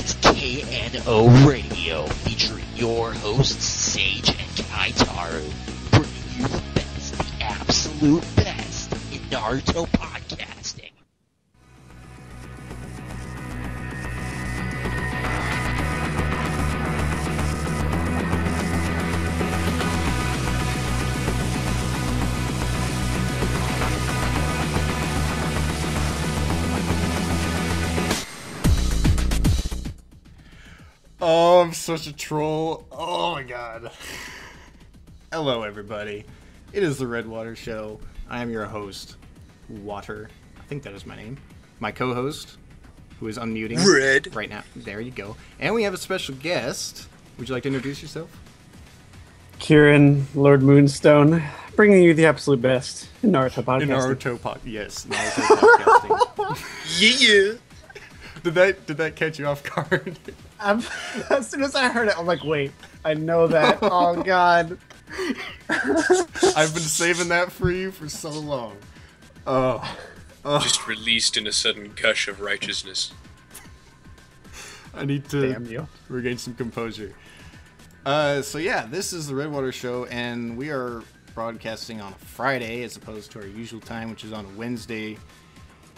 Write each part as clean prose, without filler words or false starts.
That's KNO Radio, featuring your hosts, Sage and Kaitaru, bringing you the best, the absolute best in Naruto podcasting. Oh, I'm such a troll. Oh my god. Hello, everybody. It is the Redwater Show. I am your host, Water. I think that is my name. My co-host, who is unmuting Red right now. There you go. And we have a special guest. Would you like to introduce yourself? Kirran-chan-desu-kawaii LordMoonstone, bringing you the absolute best in Naruto podcasting. Yes, Naruto podcasting. Yeah. Did that catch you off guard? As soon as I heard it, I'm like, wait, I know that. Oh, God. I've been saving that for you for so long. Oh. Just released in a sudden gush of righteousness. I need to Damn you. regain some composure. So yeah, this is the Redwater Show, and we are broadcasting on a Friday as opposed to our usual time, which is on a Wednesday,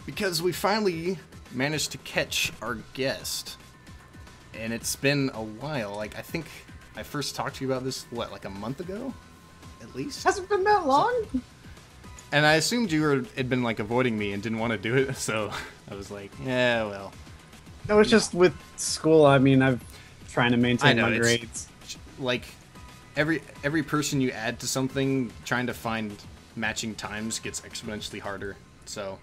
because we finally managed to catch our guest. And it's been a while. Like, I think I first talked to you about this, what, like a month ago? At least? Hasn't been that long? And I assumed you had been, like, avoiding me and didn't want to do it, so I was like, yeah, well. No, it's just with school. I mean, I'm trying to maintain my grades. Like, every person you add to something, trying to find matching times gets exponentially harder. So,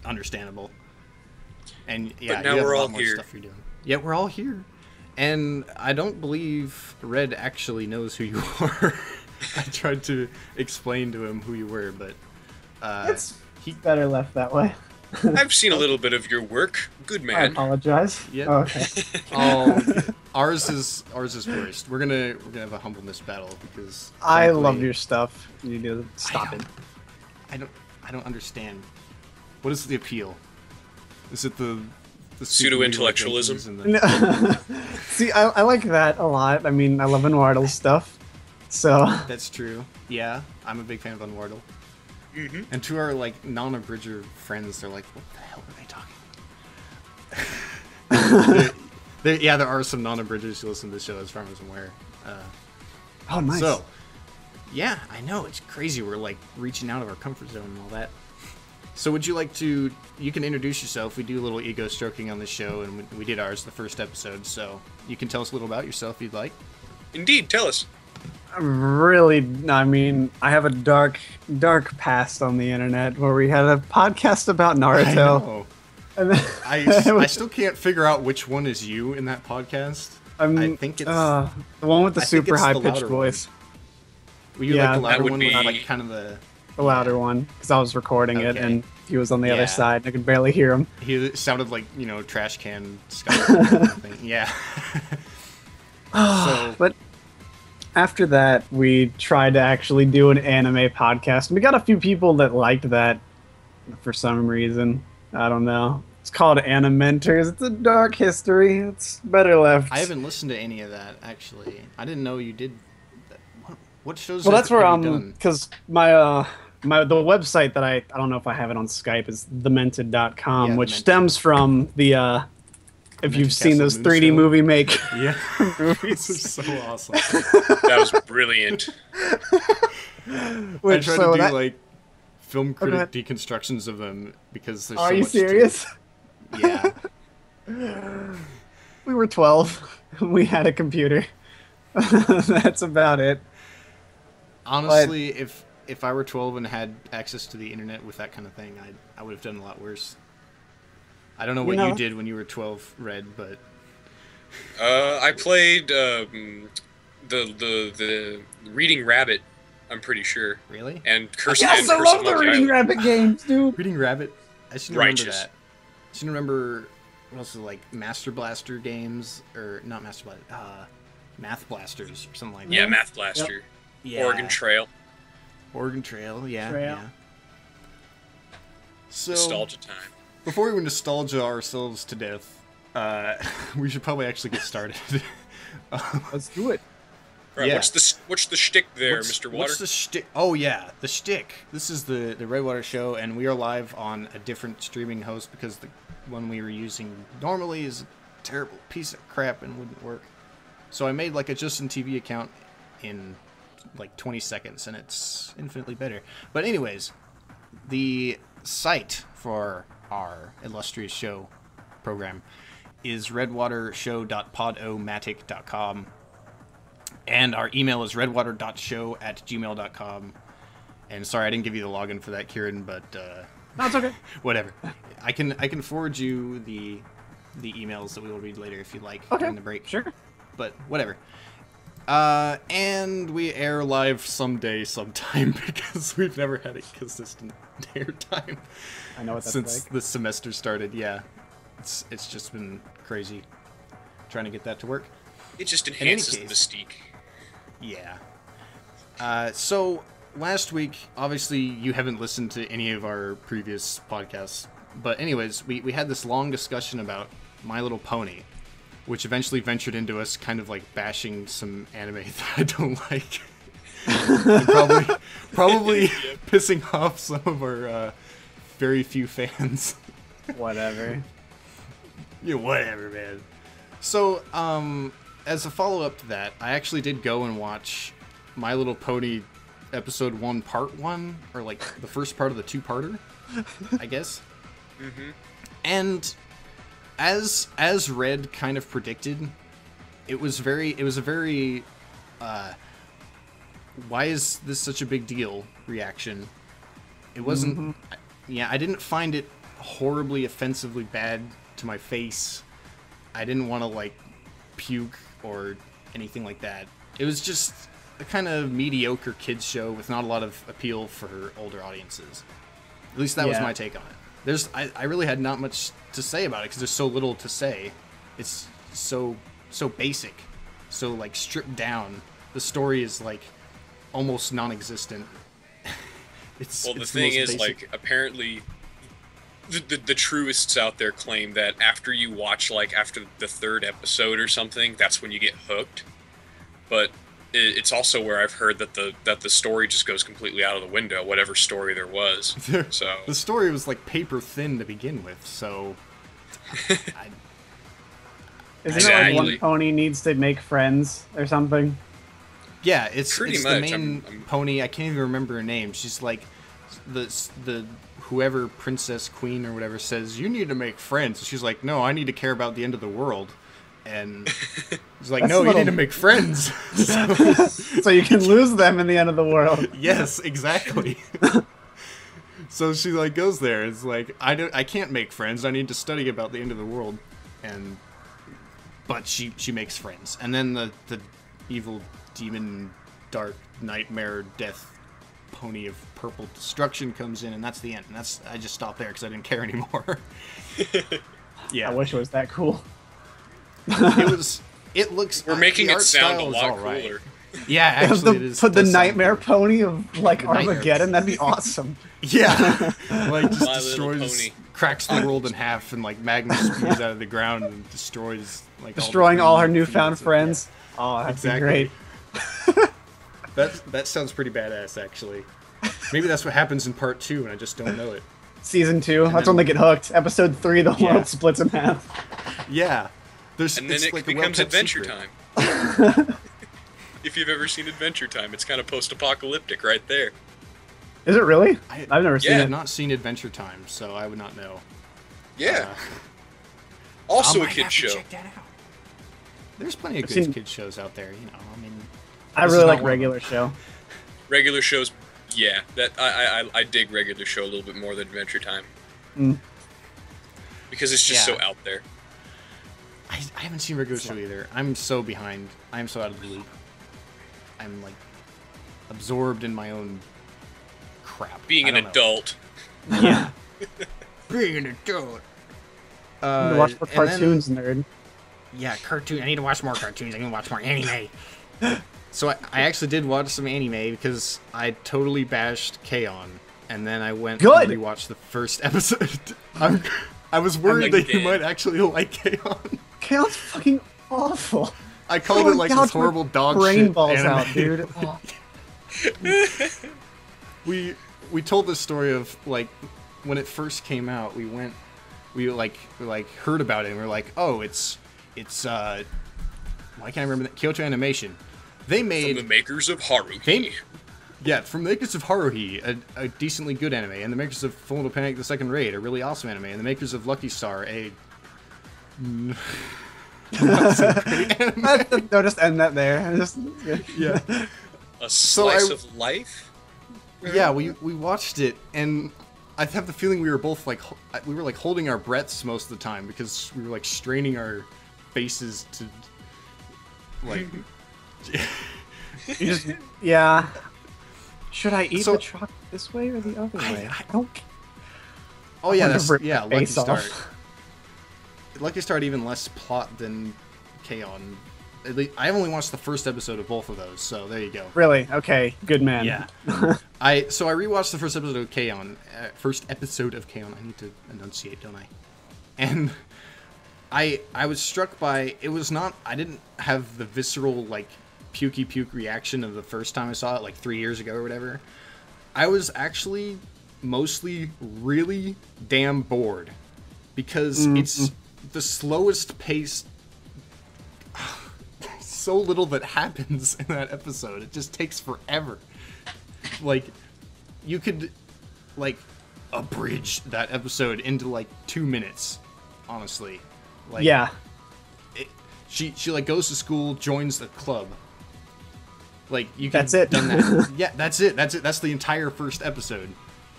understandable. And yeah, but now you have we're a lot all more here. Stuff you're doing. Yeah, we're all here. And I don't believe Red actually knows who you are. I tried to explain to him who you were, but It's better left that way. I've seen a little bit of your work. Good I man. apologize. Yeah. Oh, okay. ours is worst. We're gonna have a humbleness battle because I frankly, love your stuff. You need to stop it. I don't understand. What is the appeal? Is it the Pseudo-intellectualism? and the- See, I like that a lot. I mean, I love Immortal stuff. So That's true. Yeah, I'm a big fan of Unwardle. Mm-hmm. And to our like non-abridger friends, they're like, "What the hell are they talking?" Yeah, there are some non-abridgers who listen to the show, as far as I'm aware. oh, nice. So, yeah, I know it's crazy. We're like reaching out of our comfort zone and all that. So would you like to, you can introduce yourself. We do a little ego stroking on the show, and we did ours the first episode, so you can tell us a little about yourself if you'd like. Indeed, tell us. Really, I mean, I have a dark past on the internet where we had a podcast about Naruto. I know. And then I still can't figure out which one is you in that podcast. I think it's the one with the I think super it's the high pitched louder voice. Were you Yeah, like the that louder would one be- with like kind of the... The louder one, because I was recording it Okay. and he was on the Yeah. other side and I could barely hear him. He sounded like, trash can Scott or something. Yeah. So, But after that, we tried to actually do an anime podcast. And we got a few people that liked that for some reason. I don't know. It's called Animentors. It's a dark history. It's better left. I haven't listened to any of that, actually. I didn't know you did. What shows Well, that's where have you done? because the website that I don't know if I have it on Skype is themented.com, Yeah, which Demented. stems from the if Demented you've seen Castle those 3D Moonstone. movie make Yeah. This movies. is so awesome. That was brilliant. I Which, tried so to do, that, like, film go ahead. critic deconstructions of them because there's are so you much serious? To it. Yeah. We were 12. We had a computer. That's about it. Honestly, if I were 12 and had access to the internet with that kind of thing, I would have done a lot worse. I don't know what you did when you were 12, Red, but I played the Reading Rabbit. I'm pretty sure. really? And Curse Yes, and I Curse love of the Monkey Reading Island. Rabbit games, dude. Reading Rabbit. I should remember Righteous. that. I should remember what else is like Master Blaster games or not Master Blaster, Math Blasters or something like that. Yeah, Math Blaster. Yeah. Oregon Trail. Oregon Trail. Yeah. Trail. Yeah. So Nostalgia time. before we nostalgia ourselves to death, we should probably actually get started. Let's do it. Right, Yeah. what's the shtick there, Mr. Water? What's the shtick? Oh yeah, the shtick. This is the Redwater Show, and we are live on a different streaming host because the one we were using normally is a terrible piece of crap and wouldn't work. So I made like a Justin TV account in like 20 seconds, and it's infinitely better. But anyways, the site for our illustrious show program is redwater.show.podomatic.com. And our email is redwater.show@gmail.com. And sorry, I didn't give you the login for that, Kieran, but No, it's okay. whatever. I can forward you the emails that we will read later if you'd like Okay, in the break. sure. But whatever. And we air live sometime because we've never had a consistent air time I know what that's since like. the semester started. Yeah, it's just been crazy trying to get that to work. It just any enhances the case- mystique. Yeah. So last week, obviously, you haven't listened to any of our previous podcasts, but anyways, we had this long discussion about My Little Pony, which eventually ventured into us kind of like bashing some anime that I don't like, and probably pissing off some of our very few fans. Whatever. Yeah, whatever, man. So, as a follow-up to that, I actually did go and watch My Little Pony episode 1, part 1, or like the first part of the two-parter, I guess. Mm-hmm. And as Red kind of predicted, it was a very why is this such a big deal reaction. It wasn't I didn't find it horribly offensively bad to my face. I didn't want to like puke or anything like that. It was just a kind of mediocre kids show with not a lot of appeal for older audiences. At least that was my take on it. I really had not much to say about it because there's so little to say. It's so basic, so like stripped down. The story is like almost non-existent. The it's thing the most is, basic. like, apparently, the truists out there claim that after you watch, like, after the third episode or something, that's when you get hooked. But it's also where I've heard that the story just goes completely out of the window, whatever story there was. So the story was like paper thin to begin with, so Isn't it like one Exactly. pony needs to make friends or something? yeah, it's Pretty the much, main I'm- pony. I can't even remember her name. She's like the whoever princess queen or whatever says you need to make friends. She's like, no, I need to care about the end of the world. And he's like, That's no, a you little- need to make friends. So you can lose them in the end of the world. Yes, exactly. So she like goes there. It's like I can't make friends. I need to study about the end of the world, but she makes friends. And then the evil demon, dark nightmare, death pony of purple destruction comes in, and that's the end. And I just stopped there because I didn't care anymore. Yeah, I wish it was that cool. it was. It looks. we're making the it art sound a style is lot all right. cooler. Yeah, actually, it is. Put the does sound nightmare cool. pony of like Nightmare. Armageddon. That'd be awesome. Yeah, like just My Little destroys, Pony. cracks the world in half, and like magma spews out of the ground and destroys like Destroying the all her green newfound fields and- friends. Oh, that'd Exactly. be great. That sounds pretty badass, actually. Maybe that's what happens in part 2, and I just don't know it. Season 2. That's then- when they get hooked. Episode 3, the Yeah. world splits in half. Yeah, there's And then it's it like a becomes well-kept Adventure secret. Time. If you've ever seen Adventure Time, it's kind of post-apocalyptic right there. Is it really? I- I've never I seen have it. not seen Adventure Time, so I would not know. Yeah. Uh, Also I a might kid have to show. check that out. There's plenty of I've good seen- kid shows out there, you know. I mean, I This really is like not one of regular show. Regular shows, yeah. That I dig regular show a little bit more than Adventure Time. Mm. Because it's just Yeah. so out there. I haven't seen regular show either. I'm so behind. I'm so out of the loop. I'm like absorbed in my own crap. Being I an don't know. adult. Yeah. Being an adult. I need to watch more and then- cartoons, nerd. Yeah, cartoon. I need to watch more cartoons. I need to watch more anime. So I actually did watch some anime because I totally bashed K-On! And then I went Good! and rewatched the first episode. I was worried that you Dan. might actually like K-On! K-On's fucking awful. I called it like this horrible dog brain shit balls anime. out, dude. Oh. We told this story of like when it first came out. We heard about it and we were like, oh, it's why can't I remember that? Kyoto Animation. They made From the makers of Haruhi. from the makers of Haruhi, a decently good anime, and the makers of Fullmetal Panic: The Second Raid, a really awesome anime, and the makers of Lucky Star, a not so great anime. No, just end that there. Yeah. A slice of life? Yeah, we watched it, and I have the feeling we were both like holding our breaths most of the time because we were like straining our faces to like. Yeah. Should I eat the chocolate this way or the other way? I don't. Oh yeah, Lucky Lucky Star. Lucky Star had even less plot than K-On! At least, I only watched the first episode of both of those, so there you go. Really? Okay. Good man. Yeah. I rewatched the first episode of K-On! I need to enunciate, don't I? And I was struck by it was not. I didn't have the visceral like pukey puke reaction of the first time I saw it, like 3 years ago or whatever. I was actually mostly really damn bored because it's the slowest pace. So little that happens in that episode. It just takes forever. Like, you could, like, abridge that episode into, like, 2 minutes, honestly. Like, Yeah. She like, goes to school, joins the club. Like, you could That's it. done that. Yeah, that's it. That's the entire first episode.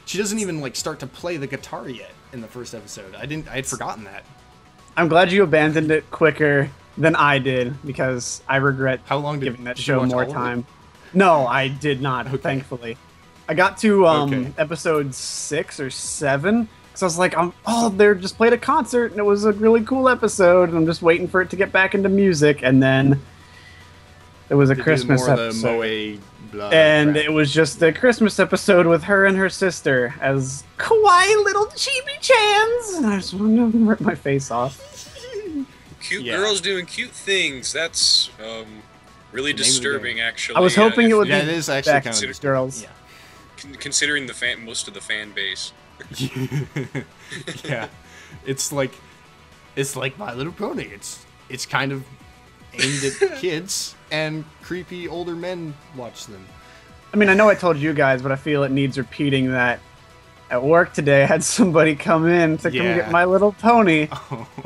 She doesn't even, like, start to play the guitar yet in the first episode. I had forgotten that. I'm glad you abandoned it quicker than I did because I regret How long did giving that you show watch more all of it? time. No, I did not, thankfully. I got to episode 6 or 7 because I was like, they just played a concert and it was a really cool episode and I'm just waiting for it to get back into music, and then it was a Christmas more episode. The Moe blah And crap. it was just a Christmas episode with her and her sister as kawaii little chibi-chans. And I just wanted to rip my face off. Cute girls doing cute things. That's really disturbing, actually. I was hoping it would Yeah, be it is actually back kind to of girls. Yeah. Considering most of the fan base. Yeah, it's like My Little Pony. It's kind of aimed at kids, and creepy older men watch them. I mean, I know I told you guys, but I feel it needs repeating that at work today I had somebody come in to come get My Little Pony,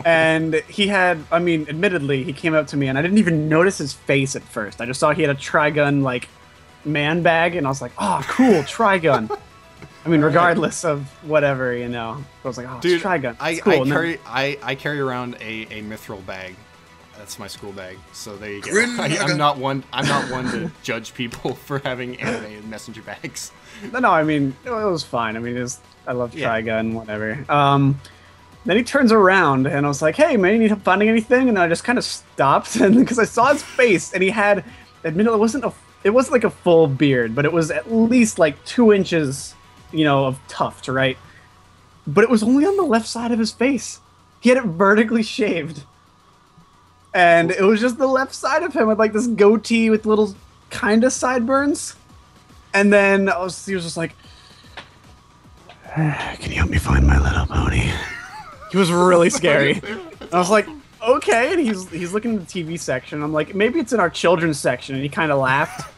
and he had, I mean, admittedly, he came up to me, and I didn't even notice his face at first. I just saw he had a Trigun, like, man bag, and I was like, oh, cool, Trigun. I mean, regardless of whatever, you know. I was like, oh, Dude, it's Trigun. It's I cool. I carry around a mithril bag. That's my school bag. So there you go. Grin I'm not one to judge people for having anime in messenger bags. No, I mean, it was fine. I mean, I love Yeah. Trigun, whatever. Then he turns around, and I was like, hey, man, you need help finding anything? And I just kind of stopped, and because I saw his face, and he had, admittedly, it wasn't like a full beard, but it was at least like 2 inches, you know, of tuft, right? But it was only on the left side of his face. He had it vertically shaved. And it was just the left side of him with like this goatee with little kind of sideburns. And then he was just like, can you help me find My Little Pony? He was really scary. And I was like, okay. And he's looking at the TV section. I'm like, maybe it's in our children's section. And he kind of laughed.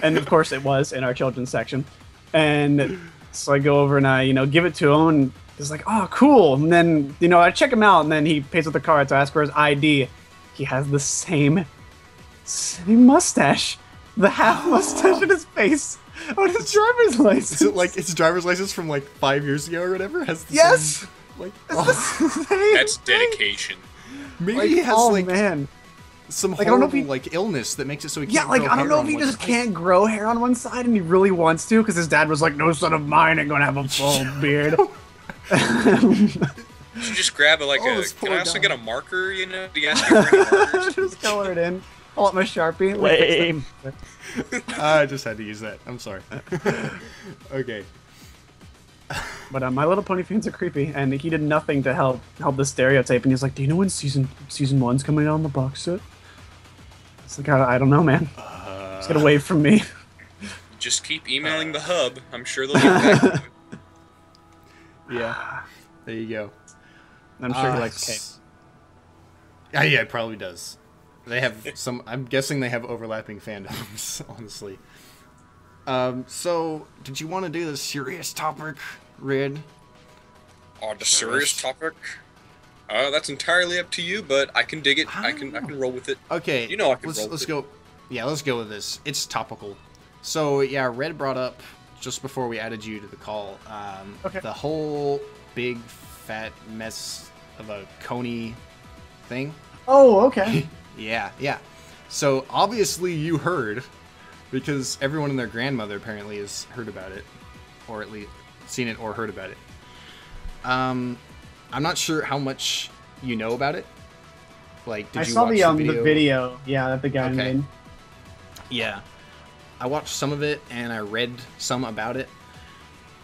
And of course it was in our children's section. And so I go over and I, give it to him, and he's like, oh, cool. And then, I check him out, and then he pays with the card, so I ask for his ID. He has the same mustache. The half mustache in his face on his driver's license. Is it like his driver's license from like 5 years ago or whatever? Has the Yes! same, like, That's dedication. maybe he has man. some I don't know if horrible illness that makes it so he Yeah, can't like, grow I don't hair know on if he one just side. can't grow hair on one side and he really wants to, because his dad was like, no son of mine ain't gonna have a full beard. You should just grab this can poor I also guy. get a marker, Do you ask me for any markers? Just color it in. Pull up my Sharpie. Lame. I just had to use that. I'm sorry. Okay. But My Little Pony fans are creepy, and he did nothing to help the stereotype. And he's like, "Do you know when season 1's coming out on the box set?" It's like, I don't know, man. Just get away from me. Just keep emailing the hub. I'm sure they'll get back to it. Yeah, there you go. I'm sure he likes cake. Yeah, it probably does. They have some. I'm guessing they have overlapping fandoms. Honestly. So, did you want to do the serious topic, Red? Oh, the serious topic? That's entirely up to you, but I can dig it. I can roll with it. Okay. You know I can roll with it. Let's go. Yeah, let's go with this. It's topical. So, yeah, Red brought up, just before we added you to the call, the whole big, fat mess of a Kony thing. Oh, okay. Yeah. So, obviously you heard, because everyone and their grandmother apparently has heard about it, or at least seen it or heard about it. I'm not sure how much you know about it. Like, did you watch the video? The video, yeah, that the guy made. Yeah. I watched some of it, and I read some about it.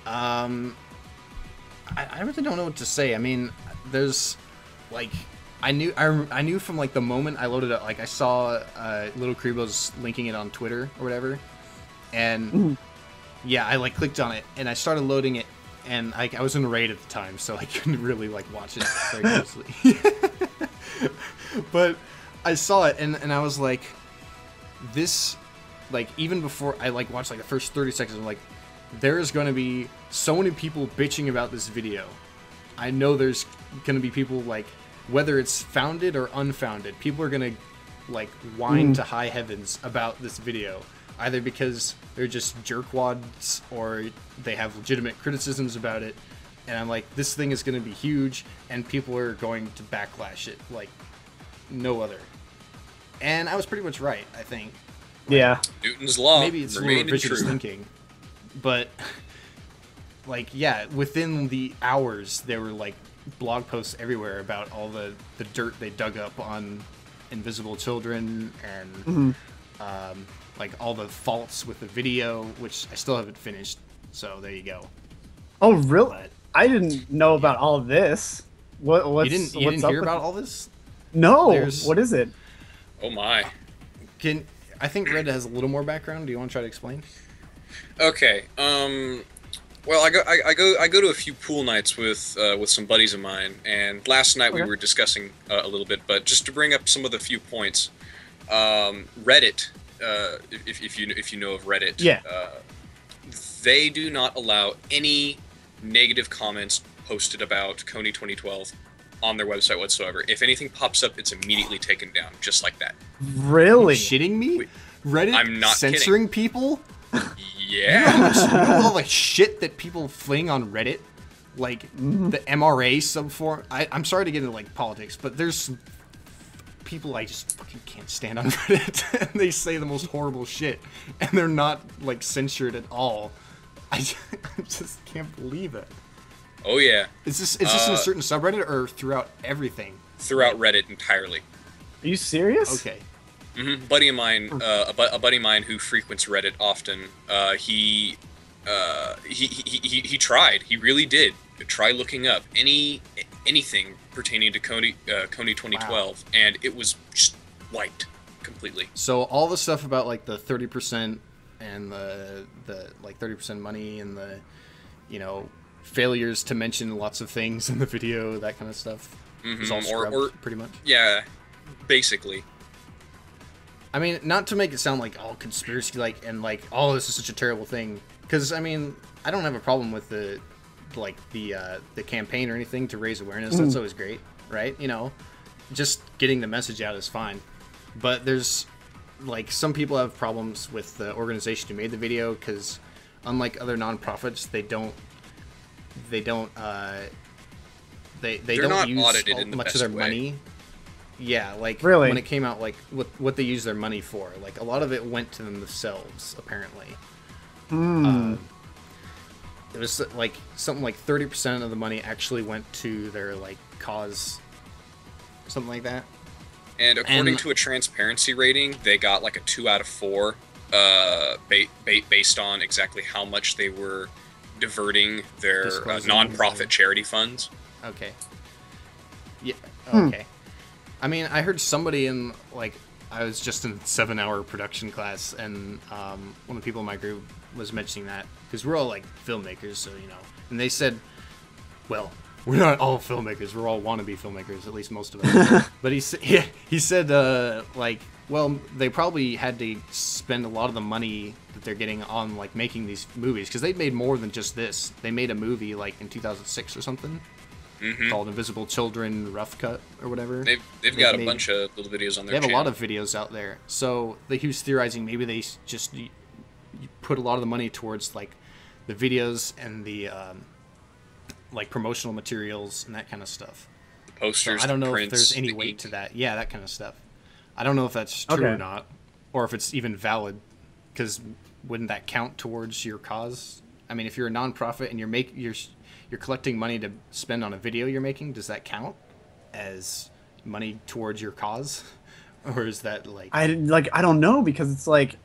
I really don't know what to say. I mean, there's, like, I knew from, like, the moment I loaded it, like, I saw Little Kribo's linking it on Twitter or whatever, and, yeah, I, like, clicked on it, and I started loading it, and I was in a raid at the time, so I couldn't really, like, watch it very closely. But I saw it, and I was like, this... Like, even before I, like, watched, like, the first 30 seconds, I'm like, there's going to be so many people bitching about this video. I know there's going to be people, like, whether it's founded or unfounded, people are going to, like, whine to high heavens about this video. Either because they're just jerkwads or they have legitimate criticisms about it. And I'm like, this thing is going to be huge, and people are going to backlash it like no other. And I was pretty much right, I think. Yeah. Newton's law. Maybe it's a little vicious thinking, but like, yeah, within the hours there were like blog posts everywhere about all the dirt they dug up on invisible children and like all the faults with the video, which I still haven't finished. So there you go. Oh, really? But, I didn't know about all of this. What's you didn't hear about all this? No. What is it? Oh my. I think Red has a little more background. Do you want to try to explain? Okay. Well, I go to a few pool nights with some buddies of mine, and last night we were discussing a little bit. But just to bring up some of the few points, Reddit, if you know of Reddit, they do not allow any negative comments posted about Kony 2012 on their website whatsoever. If anything pops up, it's immediately taken down, just like that. Really? Are you shitting me? Reddit I'm not censoring people? Yeah. You know all the shit that people fling on Reddit? Like, the MRA subforum? I'm sorry to get into, like, politics, but there's people I just fucking can't stand on Reddit, and they say the most horrible shit, and they're not, like, censored at all. I just can't believe it. Oh, yeah. Is this in a certain subreddit or throughout everything? Throughout Reddit entirely. Are you serious? Okay. Mm-hmm. Buddy of mine, a buddy of mine who frequents Reddit often, he tried. He really did try looking up anything pertaining to Kony 2012, and it was just wiped completely. So all the stuff about like the 30% and the like 30% money and the, you know, failures to mention lots of things in the video, that kind of stuff, is all scrubbed, pretty much. Yeah, basically. I mean, not to make it sound like all conspiracy, like, and like, oh, this is such a terrible thing, because I mean, I don't have a problem with the campaign or anything to raise awareness. That's always great, right? You know, just getting the message out is fine. But there's like some people have problems with the organization who made the video, because unlike other nonprofits, they don't not use audited in the much best of their way. money. Yeah, like really? When it came out, like what they use their money for, like a lot of it went to themselves, apparently. It was like something like 30% of the money actually went to their like cause, something like that. And according to a transparency rating, they got like a 2 out of 4, based on exactly how much they were diverting their non-profit charity funds. Okay. Yeah. Okay. I mean, I heard somebody in like I was just in 7-hour production class, and one of the people in my group was mentioning that because we're all like filmmakers, so and they said, well, we're not all filmmakers. We're all wannabe filmmakers, at least most of us. But he said, like, well, they probably had to spend a lot of the money that they're getting on, like, making these movies. Because they made more than just this. They made a movie, like, in 2006 or something. Called Invisible Children Rough Cut or whatever. They've got a bunch of little videos on their channel. They have a lot of videos out there. So he was theorizing maybe they just put a lot of the money towards, like, the videos and the... like promotional materials and that kind of stuff. The posters. So I don't know prints, if there's any weight to that. Yeah, that kind of stuff. I don't know if that's true or not, or if it's even valid. Because wouldn't that count towards your cause? I mean, if you're a nonprofit and you're collecting money to spend on a video you're making, does that count as money towards your cause, or is that like? I don't know, because it's like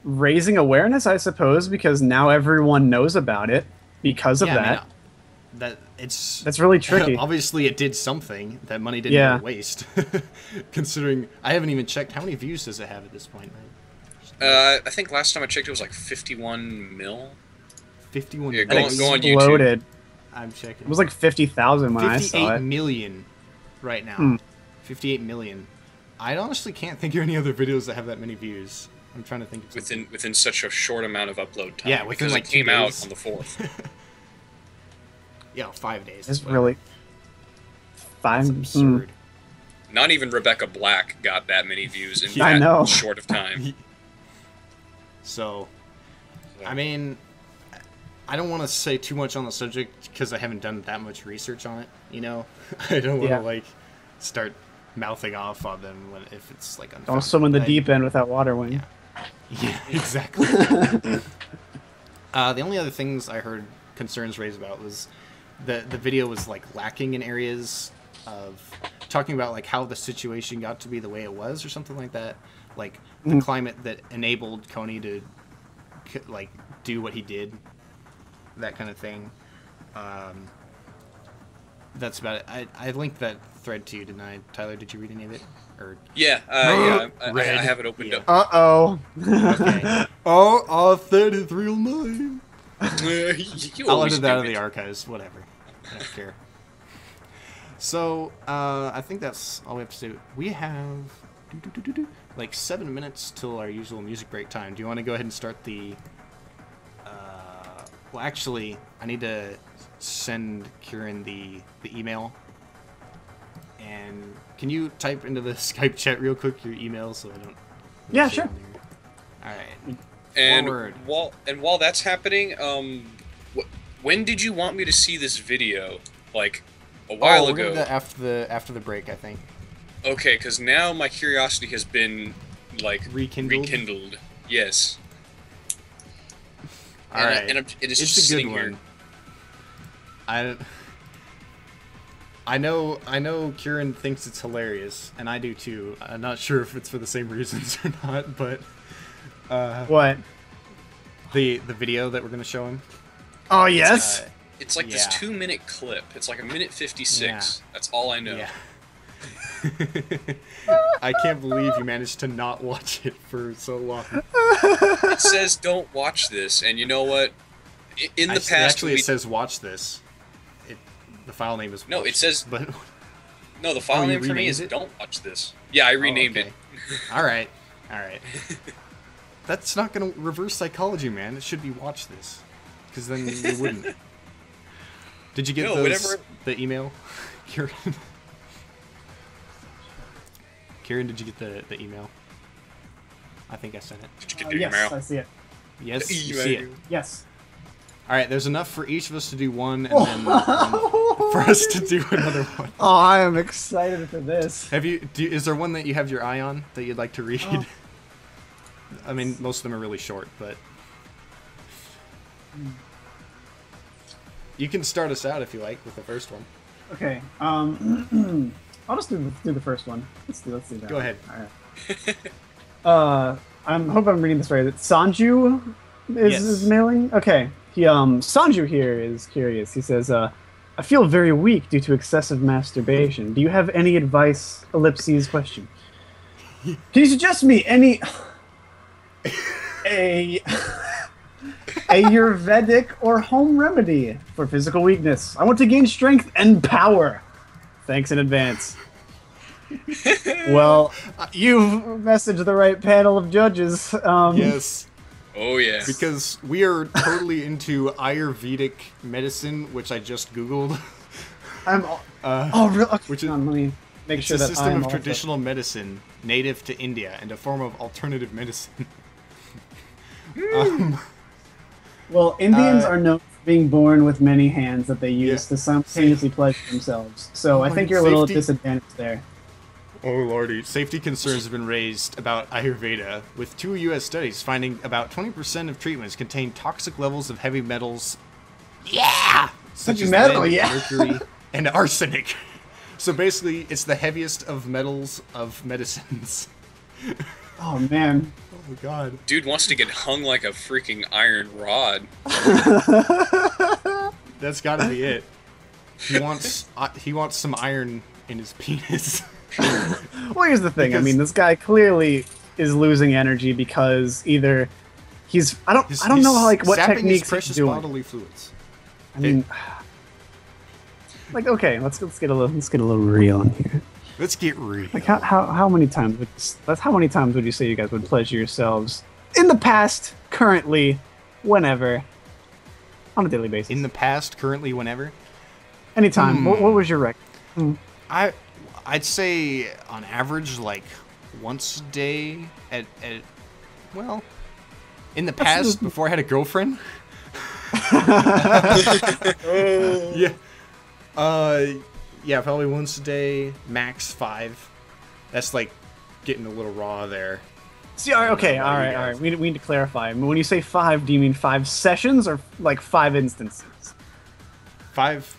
raising awareness, I suppose, because now everyone knows about it because of that. I mean, that's really tricky. Obviously, it did something. That money didn't go to waste. Considering I haven't even checked how many views does it have at this point. I think last time I checked, it was like 51 mil. 51. Yeah, go on YouTube. I'm checking. It was like 50,000 when I saw it. 58 million right now. 58 million. I honestly can't think of any other videos that have that many views. I'm trying to think of within such a short amount of upload time. Yeah, within like it came out on the 4th. Yeah, 5 days. It's really 5. That's absurd. Not even Rebecca Black got that many views in that short of time. So, I mean, I don't want to say too much on the subject because I haven't done that much research on it. I don't want to like start mouthing off on them if it's like unfounded. Don't swim in the deep end without water wing. Yeah, exactly. The only other things I heard concerns raised about was the video was like lacking in areas of talking about like how the situation got to be the way it was or something like that, like the climate that enabled Kony to like do what he did, that kind of thing. That's about it. I linked that thread to you, didn't I? Tyler, did you read any of it? Or yeah, I have it opened up. Okay. Oh, 3309. I'll edit that out of the archives. Whatever. I don't care. So, I think that's all we have to do. We have like 7 minutes till our usual music break time. Do you want to go ahead and start the... well, actually, I need to send Kirran the email. And can you type into the Skype chat real quick your email so I don't... Yeah, sure. All right. And while that's happening, when did you want me to see this video? Like a while ago. After the break, I think. Okay, because now my curiosity has been like rekindled. Yes. All right. And it is just sitting here. I know Kirran thinks it's hilarious, and I do too. I'm not sure if it's for the same reasons or not, but what? The video that we're gonna show him. Oh yes. It's like this 2-minute clip. It's like 1:56. Yeah. That's all I know. Yeah. I can't believe you managed to not watch it for so long. It says don't watch this, and you know what? In the past, actually, it says watch this. The file name is no. It says but no. The file name for me is don't watch this. Yeah, I renamed it. All right. That's not gonna reverse psychology, man. It should be watch this, because then you wouldn't. Did you get the email, Kirran? Kirran, did you get the email? I think I sent it. Did you get the email? Yes, I see it. Yes, you see it. Yes. All right, there's enough for each of us to do one, and then for us to do another one. Oh, I am excited for this. Is there one that you have your eye on that you'd like to read? Oh. I mean, most of them are really short, but you can start us out if you like with the first one. Okay. I'll just do the first one. Let's do that. Go ahead. All right. I hope I'm reading this right. That Sanju is mailing. Okay. Sanju here is curious. He says, I feel very weak due to excessive masturbation. Do you have any advice? Ellipses question. Can you suggest me any a Ayurvedic or home remedy for physical weakness? I want to gain strength and power. Thanks in advance. Well, you've messaged the right panel of judges. Yes. Oh, yeah. Because we are totally into Ayurvedic medicine, which I just Googled. Really? Okay, which is, let me make sure it's a that system I'm of traditional medicine native to India and a form of alternative medicine. Well, Indians are known for being born with many hands that they use to simultaneously pleasure themselves. So I think you're a little disadvantaged there. Oh lordy. Safety concerns have been raised about Ayurveda, with 2 U.S. studies finding about 20% of treatments contain toxic levels of heavy metals. Yeah! Such as lead, mercury, and arsenic. So basically, it's the heaviest of metals of medicines. Oh, man. Oh my god. Dude wants to get hung like a freaking iron rod. That's gotta be it. He wants some iron in his penis. Well, here's the thing. I mean, this guy clearly is losing energy because either he's I don't know like what techniques he's doing. Bodily fluids. I mean, like, okay, let's get a little real in here. Let's get real. Like how many times would you say you guys would pleasure yourselves in the past, currently, whenever, on a daily basis? In the past, currently, whenever. Anytime. What was your record? I'd say on average like once a day at well, in the past before I had a girlfriend. Yeah. Yeah, probably once a day, max 5. That's like getting a little raw there. See, all right. We need to clarify. When you say 5, do you mean 5 sessions or like 5 instances? 5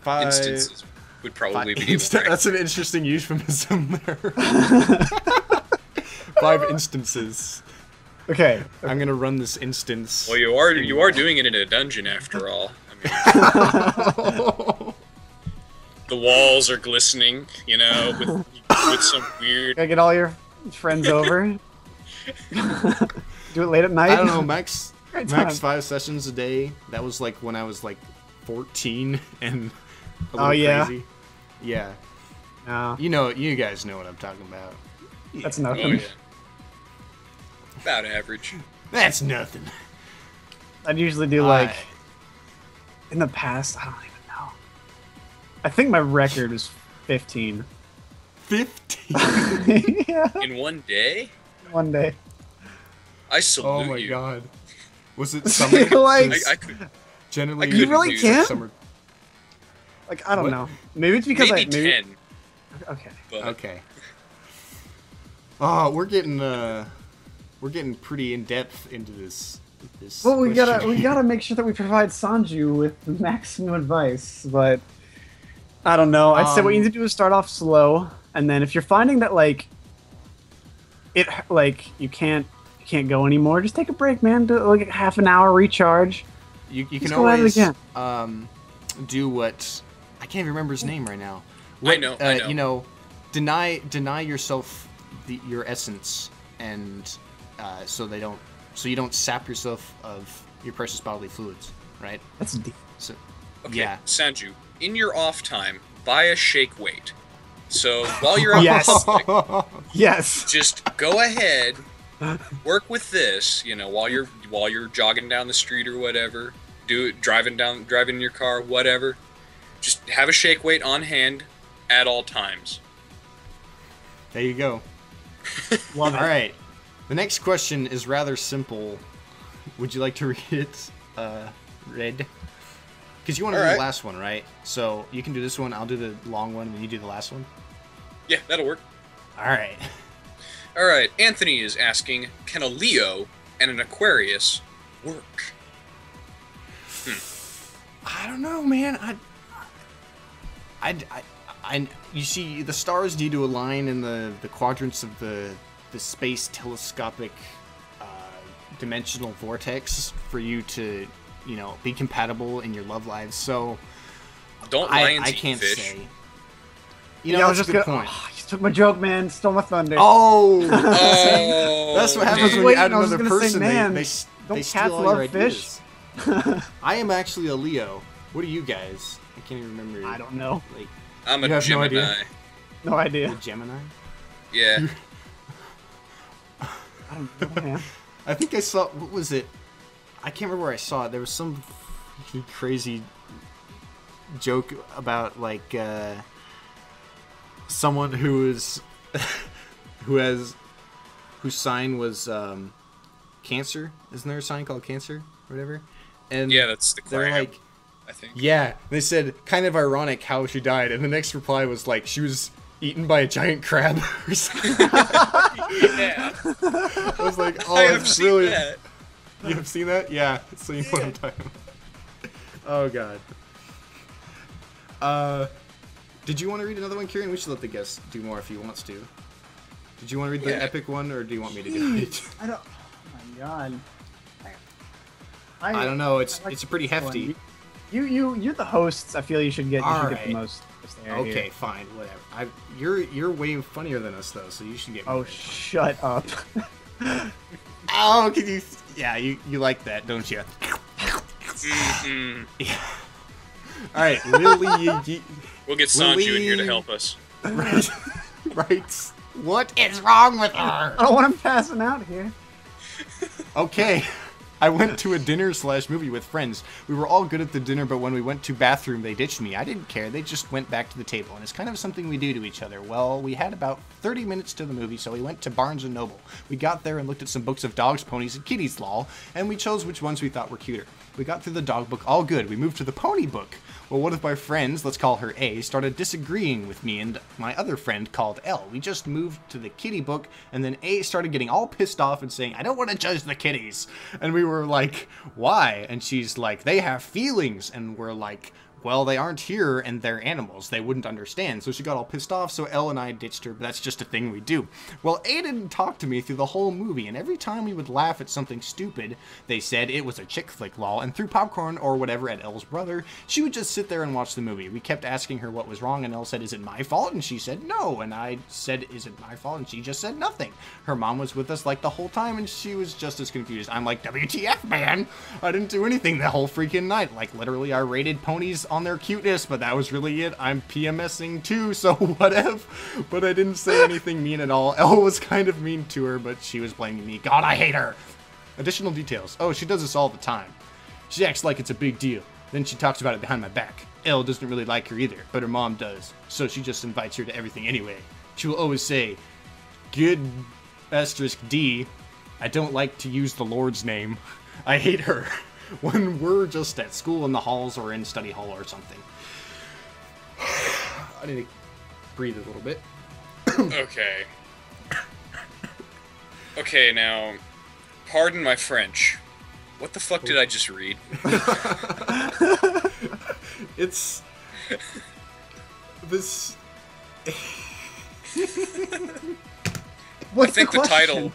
instances would probably be right. That's an interesting euphemism there. 5 instances. Okay. I'm gonna run this instance. Well, you are doing it in a dungeon after all. I mean, the walls are glistening, you know, with some weird. Gotta get all your friends over. Do it late at night. I don't know, max 5 sessions a day. That was like when I was like 14 and a little crazy. Yeah. No. You guys know what I'm talking about. Yeah. That's nothing. Oh, yeah. About average. That's nothing. I'd usually do like in the past. I don't even know. I think my record is 15. 15? Yeah. In one day? One day. I salute you. Oh my god. Was it summer? Like, I could. Generally, you really can't? Summer. Like, I don't know. Maybe it's because maybe 10. Okay. But Okay. Oh, we're getting pretty in depth into this. Well, we question. gotta make sure that we provide Sanju with the maximum advice. But I don't know. I'd say what you need to do is start off slow, and then if you're finding that like you can't go anymore, just take a break, man. Do like a half an hour recharge. You can go at it always do what I can't even remember his name right now. I know. You know, deny yourself your essence, and so you don't sap yourself of your precious bodily fluids, right? That's deep. So, Okay, yeah. Sanju, in your off time, buy a shake weight. So while you're out Yes. in public, Yes. just go ahead, work with this. You know, while you're jogging down the street or whatever, driving in your car, whatever. Just have a shake weight on hand at all times. There you go. Love it. All right. The next question is rather simple. Would you like to read it, Red? Because you want to do the last one, right? So you can do this one, I'll do the long one, and you do the last one? Yeah, that'll work. All right. All right, Anthony is asking, can a Leo and an Aquarius work? I don't know, man. You see, the stars need to align in the quadrants of the space telescopic dimensional vortex for you to be compatible in your love lives. So Don't lions I eat can't fish? say. I was that's just a good gonna. point. Oh, you took my joke, man. Stole my thunder. Oh, Oh, that's what happens was when you waiting, add I was another gonna say, person. man, They don't steal cats all love your fish? ideas. I am actually a Leo. What are you guys? I can't even remember. I don't know. Like, I'm a You have no Gemini. idea? No idea. a Gemini? Yeah. I don't know, man. I think I saw. What was it? I can't remember where I saw it. There was some crazy joke about like someone whose sign was Cancer. Isn't there a sign called Cancer or whatever? And Yeah, that's the they're crab, like, I think. yeah. They said kind of ironic how she died, and the next reply was like she was eaten by a giant crab. Or something. Yeah. I was like, oh, I have that's seen really. that. You have seen that? Yeah. So you know what I'm talking about. Oh god. Did you want to read another one, Kieran? We should let the guest do more if he wants to. Did you want to read the Yeah. epic one, or do you want me to do it? I don't. Oh my god. I don't know. It's I like it's pretty this one. hefty. You're the hosts. I feel you should get. You should get Alright. the most air Okay, here. fine, whatever. You're way funnier than us though, so you should get. Oh, shut up. Oh, can you? Yeah, you like that, don't you? Mhm. All right, Lily. We'll get Sanju in here to Lily- help us. Right. Right. What is wrong with her? I don't want him passing out here. Okay. I went to a dinner/movie with friends. We were all good at the dinner, but when we went to bathroom, they ditched me. I didn't care. They just went back to the table, and it's kind of something we do to each other. Well, we had about 30 minutes to the movie, so we went to Barnes & Noble. We got there and looked at some books of dogs, ponies, and kitties, lol, and we chose which ones we thought were cuter. We got through the dog book all good. We moved to the pony book. Well, one of my friends, let's call her A, started disagreeing with me and my other friend called L. We just moved to the kitty book, and then A started getting all pissed off and saying, I don't want to judge the kitties. And we were like, why? And she's like, they have feelings. And we're like, well, they aren't here and they're animals. They wouldn't understand. So she got all pissed off, so Elle and I ditched her, but that's just a thing we do. Well, A didn't talk to me through the whole movie, and every time we would laugh at something stupid, they said it was a chick flick, lol, and threw popcorn or whatever at Elle's brother, she would just sit there and watch the movie. We kept asking her what was wrong, and Elle said, is it my fault? And she said no, and I said, is it my fault? And she just said nothing. Her mom was with us like the whole time, and she was just as confused. I'm like, WTF, man? I didn't do anything the whole freaking night. Like, literally, I rated ponies on their cuteness, but that was really it. I'm PMSing too, so whatever. But I didn't say anything mean at all. Elle was kind of mean to her, but she was blaming me. God, I hate her. Additional details. Oh, she does this all the time. She acts like it's a big deal. Then she talks about it behind my back. Elle doesn't really like her either, but her mom does. So she just invites her to everything anyway. She will always say, good *D, I don't like to use the Lord's name. I hate her. When we're just at school in the halls or in study hall or something. I need to breathe a little bit. Okay. Okay, now, pardon my French. What the fuck did I just read? It's... This... What's I think the question? title...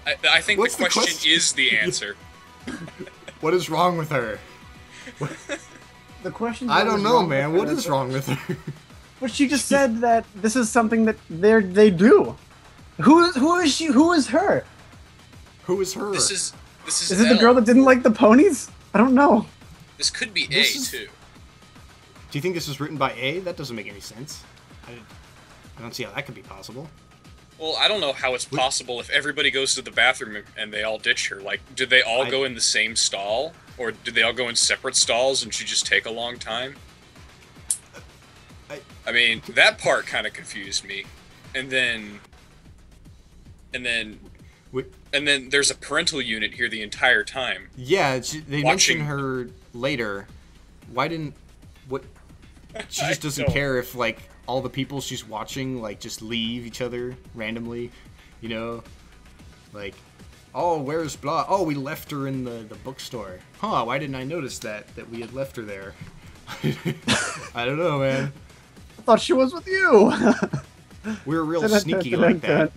I think What's the the question question? is the answer. What is wrong with her? The question. I what don't is know, wrong man. with What her, is wrong with her? But she just said that this is something that they do. Who is she? Who is her? Who is her? This is Is it the Elle. girl that didn't like the ponies? I don't know. This could be This A, is- too. Do you think this was written by A? That doesn't make any sense. I don't see how that could be possible. Well, I don't know how it's possible if everybody goes to the bathroom and they all ditch her. Like, did they all go in the same stall? Or did they all go in separate stalls and she just take a long time? I mean, that part kind of confused me. And then Wait, there's a parental unit here the entire time. yeah, they mention Watching- her later. Why didn't... What? She just doesn't don't. care if, like, all the people she's watching, like, just leave each other randomly, you know? Like, oh, where's blah? Oh, we left her in the bookstore. Huh, why didn't I notice that we had left her there? I don't know, man. I thought she was with you. We were real sneaky like that.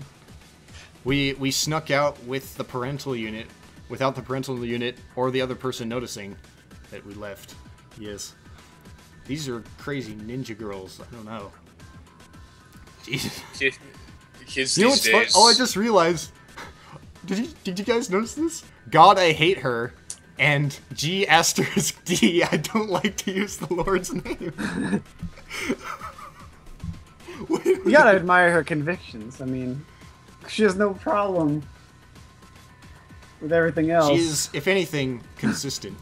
We snuck out with the parental unit, without the parental unit or the other person noticing, that we left. Yes. These are crazy ninja girls. I don't know. Jesus. Kids You know these what's fun? days. Oh, I just realized. Did you guys notice this? God, I hate her. And G asterisk D, I don't like to use the Lord's name. You gotta admire her convictions. I mean, she has no problem with everything else. She is, if anything, consistent.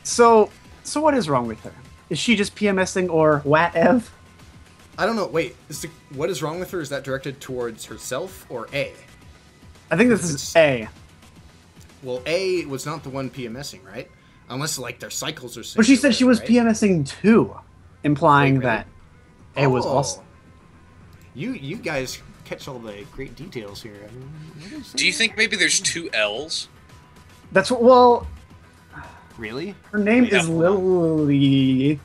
So what is wrong with her? Is she just PMSing or whatever? I don't know. Wait, what is wrong with her? Is that directed towards herself or A? I think this is A. Well, A was not the one PMSing, right? Unless, like, their cycles are... But she said she was right? PMSing too, implying Wait, really? that A was also... You guys catch all the great details here. I mean, Do you think maybe there's 2 L's? That's what... Well, Really? her name Yeah, is hold on. Lily.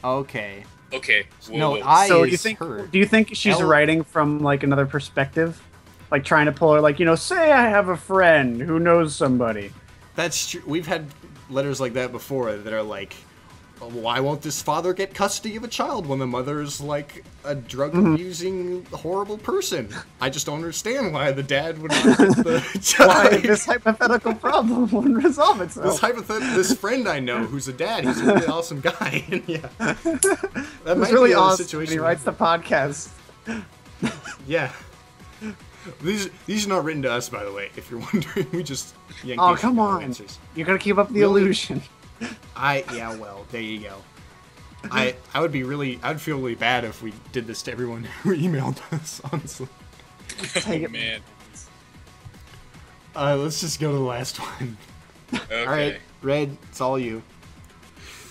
Okay. Okay. Whoa, No, whoa. I So is do her. you think she's L- writing from, like, another perspective? Like, trying to pull her, like, say I have a friend who knows somebody. That's true. We've had letters like that before that are like, why won't this father get custody of a child when the mother is like a drug-abusing, horrible person? I just don't understand why the dad would not get the child. Why this hypothetical problem wouldn't resolve itself? This friend I know who's a dad, he's a really awesome guy. And yeah, that It's really awesome when he writes the podcast. Yeah. These are not written to us, by the way. If you're wondering, we just yanked Oh, these from come Yahoo on. Answers. You gotta keep up the Really? illusion. Yeah, well, there you go. I'd feel really bad if we did this to everyone who emailed us, honestly. Oh, man. Let's just go to the last one. Okay. Alright, Red, it's all you.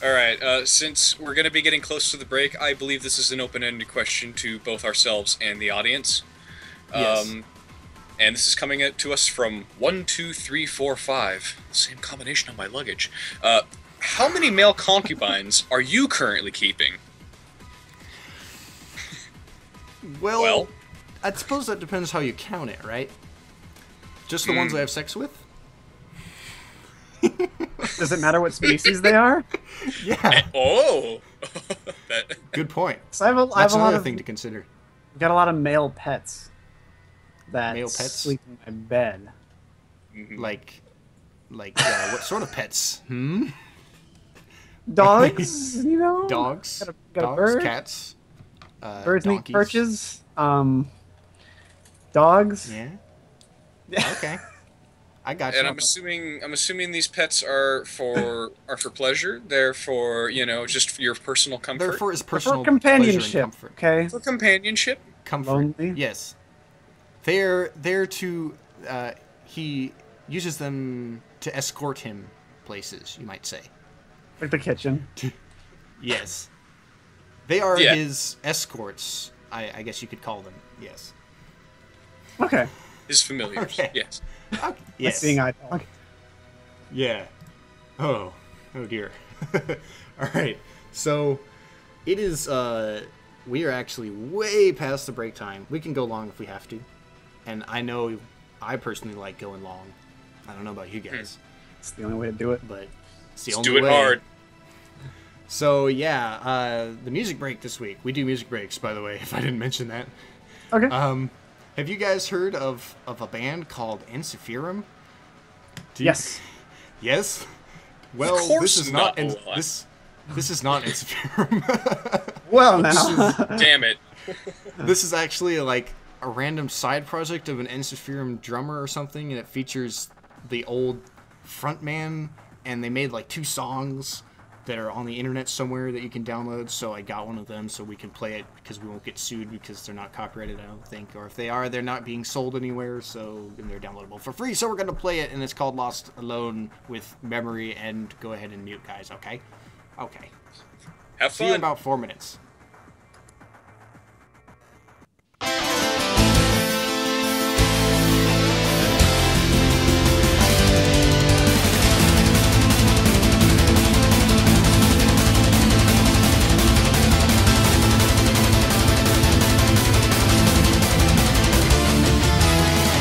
Alright, since we're going to be getting close to the break, I believe this is an open-ended question to both ourselves and the audience. Yes. And this is coming to us from 12345, the same combination on my luggage. How many male concubines are you currently keeping? Well, I suppose that depends how you count it, right? Just the ones I have sex with? Does it matter what species they are? Yeah. Oh! Good point. So I have a That's lot another of thing to consider. I've got a lot of male pets that Male pets? sleep in my bed. Like, what sort of pets? Dogs, Dogs? Got a Dogs, bird. cats, Birds need donkeys. perches. Dogs. Yeah. Okay. I got you. And I'm assuming these pets are for pleasure. They're for just for your personal comfort. They're for his For personal companionship. pleasure and comfort. Okay. For companionship. Comfort. Lonely. Yes. They're there to. He uses them to escort him places. You might say. Like the kitchen. Yes. They are Yeah. his escorts. I guess you could call them. Yes. Okay. His familiars. Okay. Yes. Okay. Yes. Seeing eye dog. Yeah. Oh dear. All right. So it is. We are actually way past the break time. We can go long if we have to, and I know I personally like going long. I don't know about you guys, It's the only way to do it. but it's the Let's only do it way. hard. So yeah, the music break this week. We do music breaks, by the way. If I didn't mention that. Okay. Have you guys heard of a band called Ensiferum? Yes. Yes. Well, Of course this is not not. this is not Ensiferum. Well, now. Damn it. This is actually like a random side project of an Ensiferum drummer or something, and it features the old frontman, and they made like 2 songs that are on the internet somewhere that you can download, so I got one of them so we can play it because we won't get sued because they're not copyrighted, I don't think, or if they are, they're not being sold anywhere, so and they're downloadable for free, so we're going to play it, and it's called Lost Alone with Memory, and go ahead and mute, guys, okay? Okay. Have See you in fun. about 4 minutes.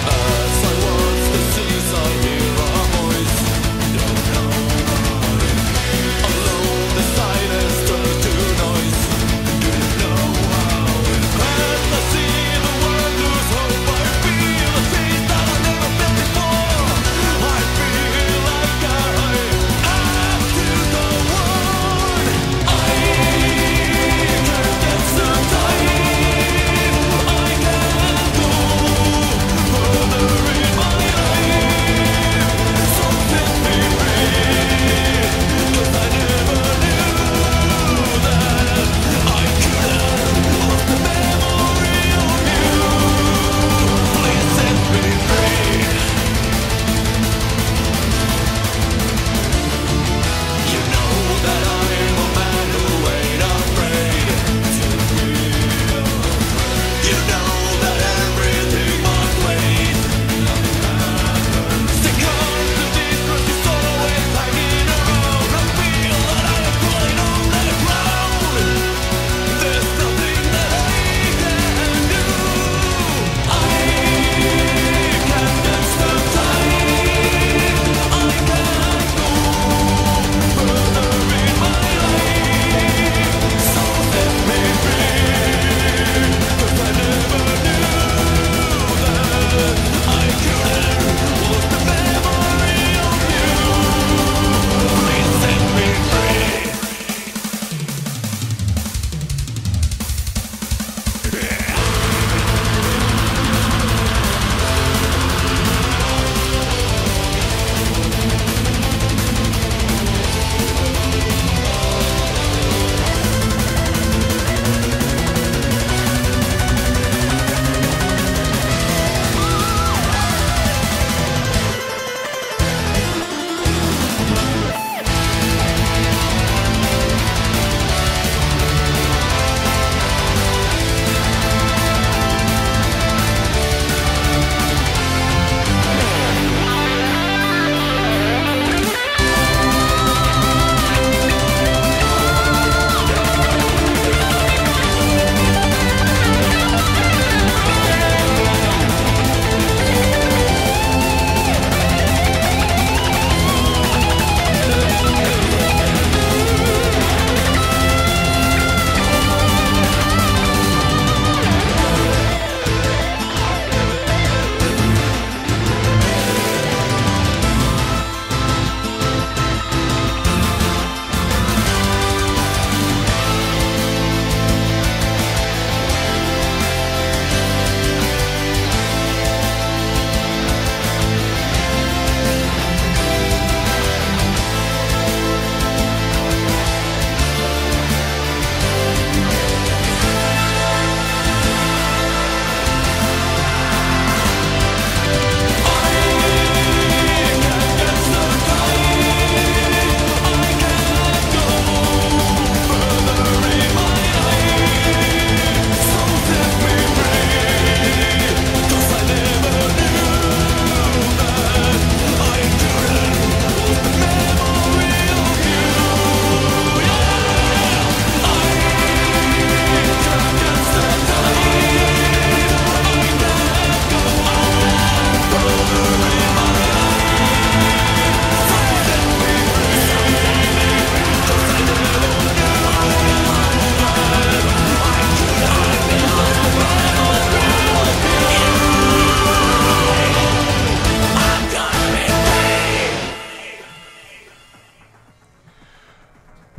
As I was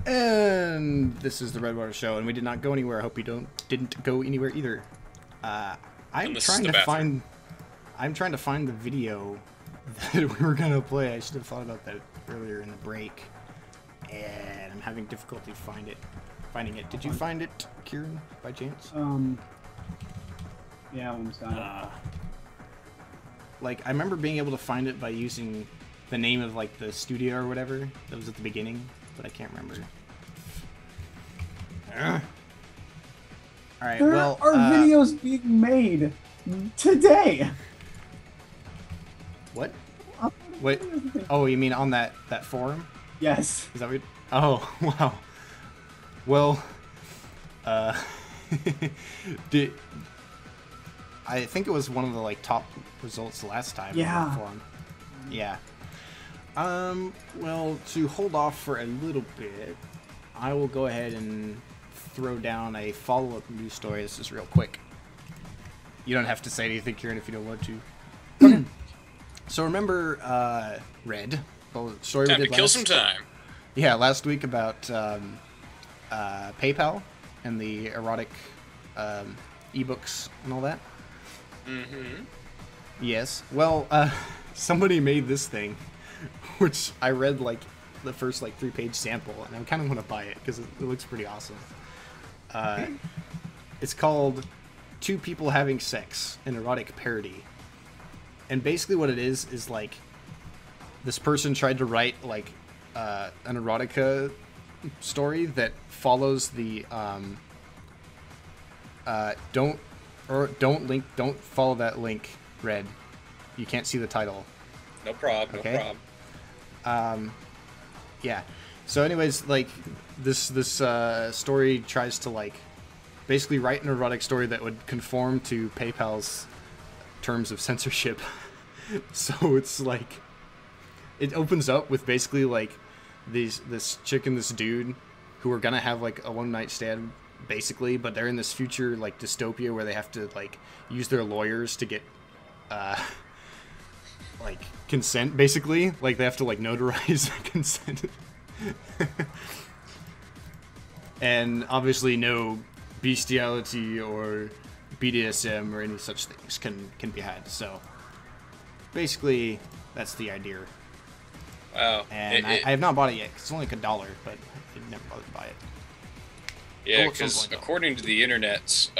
And this is the Redwater Show, and we did not go anywhere. I hope you didn't go anywhere either. I'm trying to find the video that we were gonna play. I should have thought about that earlier in the break, and I'm having difficulty finding it. Did you find it, Kieran, by chance? Yeah, I'm done. Like, I remember being able to find it by using the name of like the studio or whatever that was at the beginning, but I can't remember. All right. There well, are videos being made today. What? Wait. Oh, you mean on that forum? Yes. Is that what? Oh, wow. Well, I think it was one of the like top results last time. Yeah. On the forum. Yeah. Well, to hold off for a little bit, I will go ahead and throw down a follow-up news story. This is real quick. You don't have to say anything, Kieran, if you don't want to. Okay. So remember, Red, the story Time we to did kill last... some time. Yeah, last week about PayPal and the erotic ebooks and all that. Mm-hmm. Yes. Well, somebody made this thing, which I read like the first like 3-page sample, and I kind of want to buy it because it looks pretty awesome. It's called Two People Having Sex, an erotic parody. And basically what it is like this person tried to write like an erotica story that follows the don't follow that link, Red. You can't see the title. No problem. Okay? No problem. Yeah. So anyways, like this story tries to like basically write an erotic story that would conform to PayPal's terms of censorship. So it's like it opens up with basically like this chick and this dude who are gonna have like a one-night stand basically, but they're in this future like dystopia where they have to like use their lawyers to get like consent basically. Like they have to like notarize consent. And obviously no bestiality or BDSM or any such things can be had. So basically that's the idea. Wow. And I have not bought it yet. It's only like $1, but I never bothered to buy it. Yeah, because according to the internet,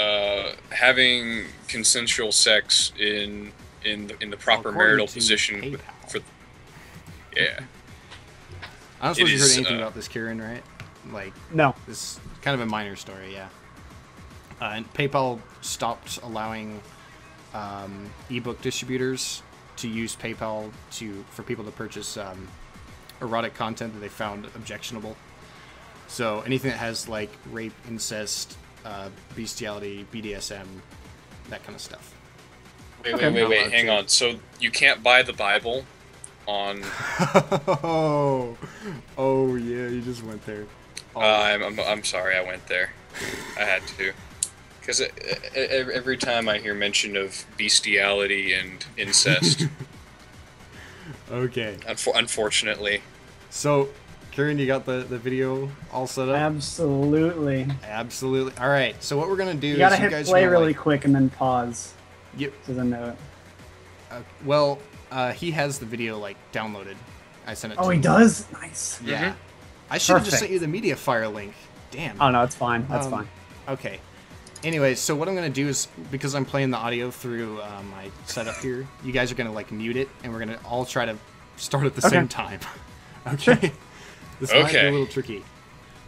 having consensual sex in the proper marital position for I don't suppose you heard anything about this, Kieran, right? Like, no. This is kind of a minor story, yeah. And PayPal stopped allowing ebook distributors to use PayPal for people to purchase erotic content that they found objectionable. So anything that has like rape, incest, bestiality, BDSM, that kind of stuff. Wait, hang on. So you can't buy the Bible on... Oh yeah, you just went there. I'm sorry, I went there. I had to. Because every time I hear mention of bestiality and incest... Okay. Unfortunately. So, Kieran, you got the video all set up? Absolutely. Absolutely. All right. So what we're gonna do you gotta is hit you guys play gonna, really like, quick and then pause. Yep. So then know it. Well, he has the video like downloaded. I sent it. Oh, to he him. does. Nice. Yeah. Mm-hmm. I should have just sent you the MediaFire link. Damn. Oh no, it's fine. That's fine. Okay. Anyways, so what I'm gonna do is because I'm playing the audio through my setup here, you guys are gonna like mute it, and we're gonna all try to start at the same time. Okay. Sure. This might be a little tricky.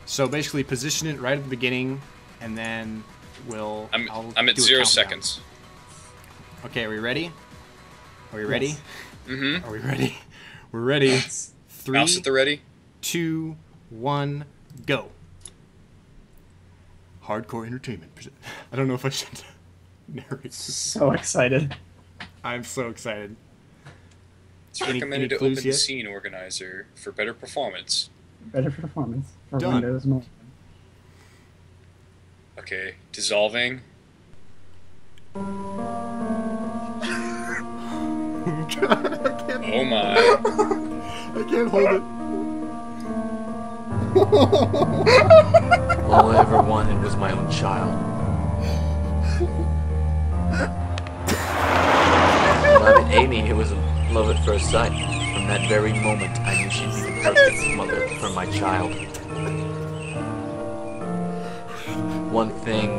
So basically, position it right at the beginning, and then we'll. I'm at 0 seconds. Okay, are we ready? Are we ready? Yes. Mm-hmm. Are we ready? We're ready. Yes. 3, Mouse at the ready. 2, 1, go. Hardcore entertainment. I don't know if I should narrate. So excited. I'm so excited. It's recommended to open the scene organizer for better performance. Better performance for Done. Windows Mobile. Okay, dissolving. Oh my. Oh my. I can't hold it. All I ever wanted was my own child. When I met Amy, it was love at first sight. From that very moment, I knew she'd be the perfect mother for my child. One thing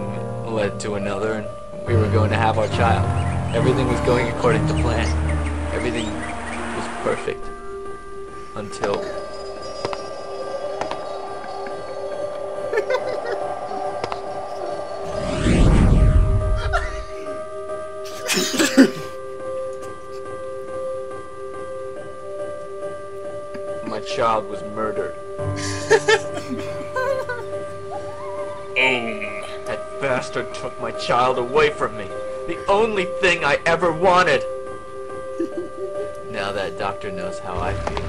led to another, and we were going to have our child. Everything was going according to plan. Everything was perfect. Until... my child was murdered. That bastard took my child away from me. The only thing I ever wanted. Now that doctor knows how I feel.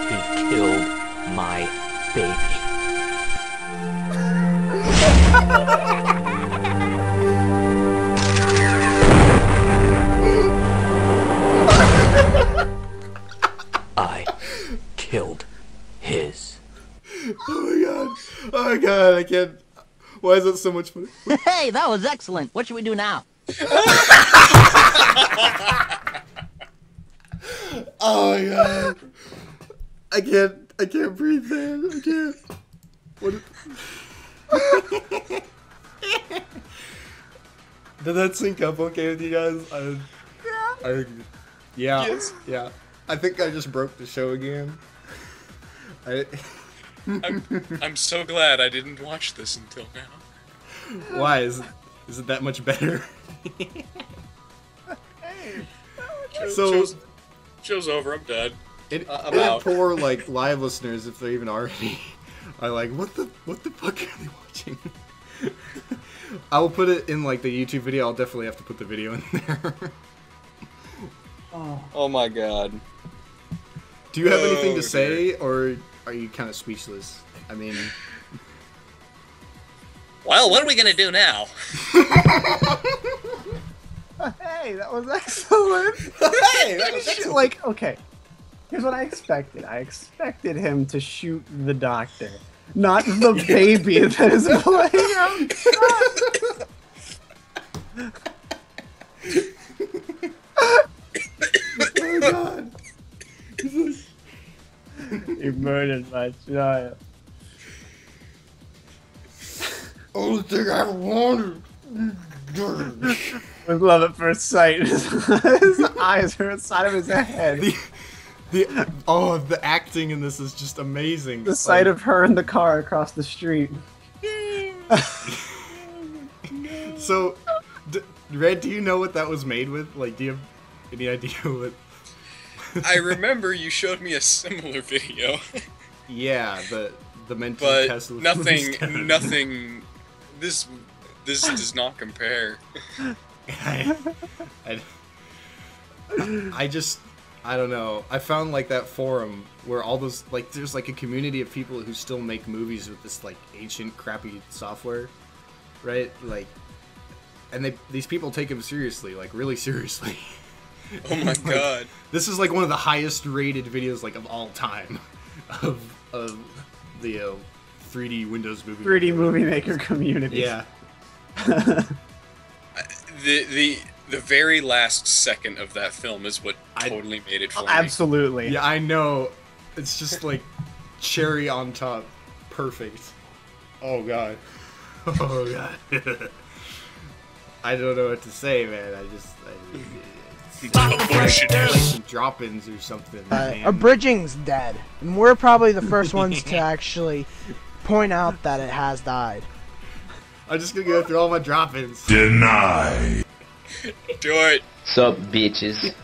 He killed my baby. I killed his. Oh my god. Oh my god, I can't. Why is it so much fun? Hey, that was excellent. What should we do now? Oh my god. I can't breathe, man. I can't. What Did that sync up okay with you guys? Yeah. Yes. Yeah. I think I just broke the show again. I'm so glad I didn't watch this until now. Why? Is it that much better? Show's over. I'm done. I'm It out. poor like live listeners, if they even already are like, what the fuck are they watching? I will put it in like the YouTube video. I'll definitely have to put the video in there. Oh my god. Do you have anything to say, or are you kind of speechless? I mean, Well, what are we gonna do now? Hey, that was excellent. hey, that was excellent. Like, okay. Here's what I expected. I expected him to shoot the doctor, not the baby that is playing Oh god. He murdered my child. Only thing I ever wanted. With love at first sight. His eyes are inside of his head. The acting in this is just amazing. The sight of her in the car across the street. So, Red, do you know what that was made with? Like, do you have any idea what? I remember you showed me a similar video, Yeah, the mental but test of nothing. This does not compare. I don't know. I found like that forum where all those like there's like a community of people who still make movies with this like ancient crappy software, right? Like, and these people take them seriously, like really seriously. Oh my god. This is like one of the highest rated videos like of all time of the 3D Windows movie 3D movie maker community. Yeah. The very last second of that film is what totally made it for me. Absolutely. Yeah, I know. It's just like cherry on top. Perfect. Oh god. Oh god. I don't know what to say, man. Some drop-ins or something. Abridging's dead, and we're probably the first ones to actually point out that it has died. I'm just gonna go through all my drop-ins. Deny. Do it. Sup, bitches.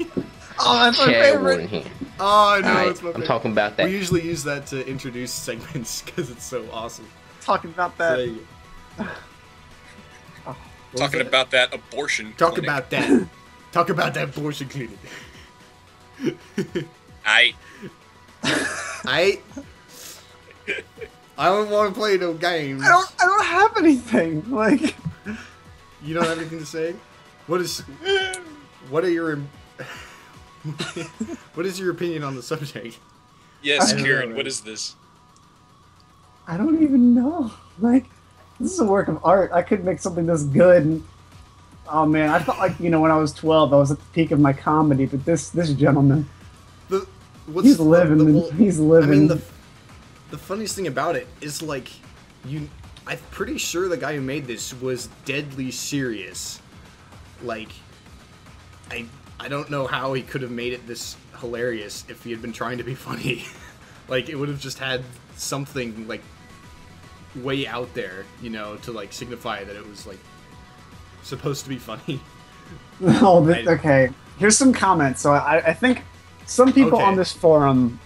Oh, that's my Chad favorite. Warren here. Oh, I know. Alright, It's my I'm favorite. talking about that. We usually use that to introduce segments because it's so awesome. Talking about that. Talking about that abortion. Talk clinic. about that. Talk about that abortion clinic. I don't want to play no games. I don't have anything. Like, You don't have anything to say? What are your What is your opinion on the subject? Yes, I don't Kieran, know, what man. is this? I don't even know. Like, this is a work of art. I could make something this good. And, oh man, I felt like, when I was 12, I was at the peak of my comedy, but this gentleman, he's living. He's living. I mean, the funniest thing about it is, like, I'm pretty sure the guy who made this was deadly serious. Like, I don't know how he could have made it this hilarious if he had been trying to be funny. Like, it would have just had something, like, way out there, to, like, signify that it was, like, supposed to be funny. Okay. Here's some comments. So I think some people on this forum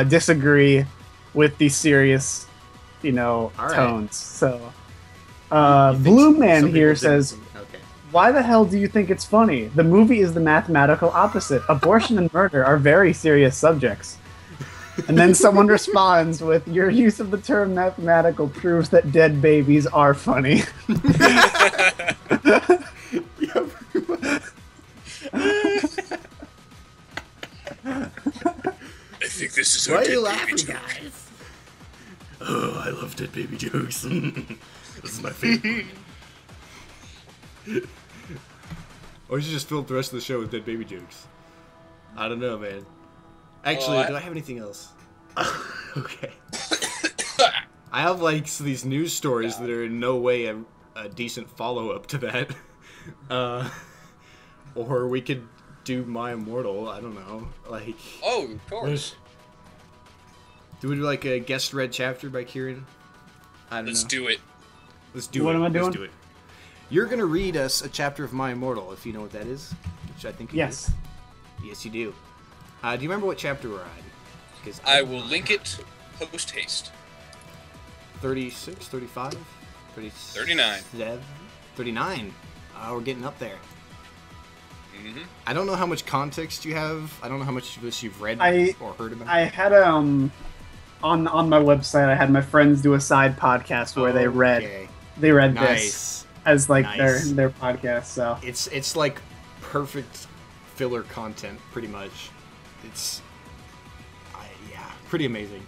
disagree with the serious, tones. So, Blue Man here says, why the hell do you think it's funny? The movie is the mathematical opposite. Abortion and murder are very serious subjects. And then someone responds with, your use of the term mathematical proves that dead babies are funny. I think this is Why our are you dead laughing, baby joke. guys? Oh, I love dead baby jokes. This is my favorite. Or you should just fill up the rest of the show with dead baby jokes. I don't know, man. Actually, do I have anything else? Okay. I have, like, these news stories that are in no way a decent follow-up to that. Or we could do My Immortal. I don't know. Like. Oh, of course. Do we do, like, a guest read chapter by Kieran? I don't know. Let's do it. Let's do it. What am I doing? Let's do it. You're going to read us a chapter of My Immortal, if you know what that is. Which I think you Yes. do. Yes, you do. Do you remember what chapter we're on? Because I will link it post haste. 36, 35? 39. 39. We're getting up there. Mm-hmm. I don't know how much context you have. I don't know how much of this you've read or heard about. I had on my website, I had my friends do a side podcast where they read this as like their podcast. So it's like perfect filler content, pretty much. It's pretty amazing.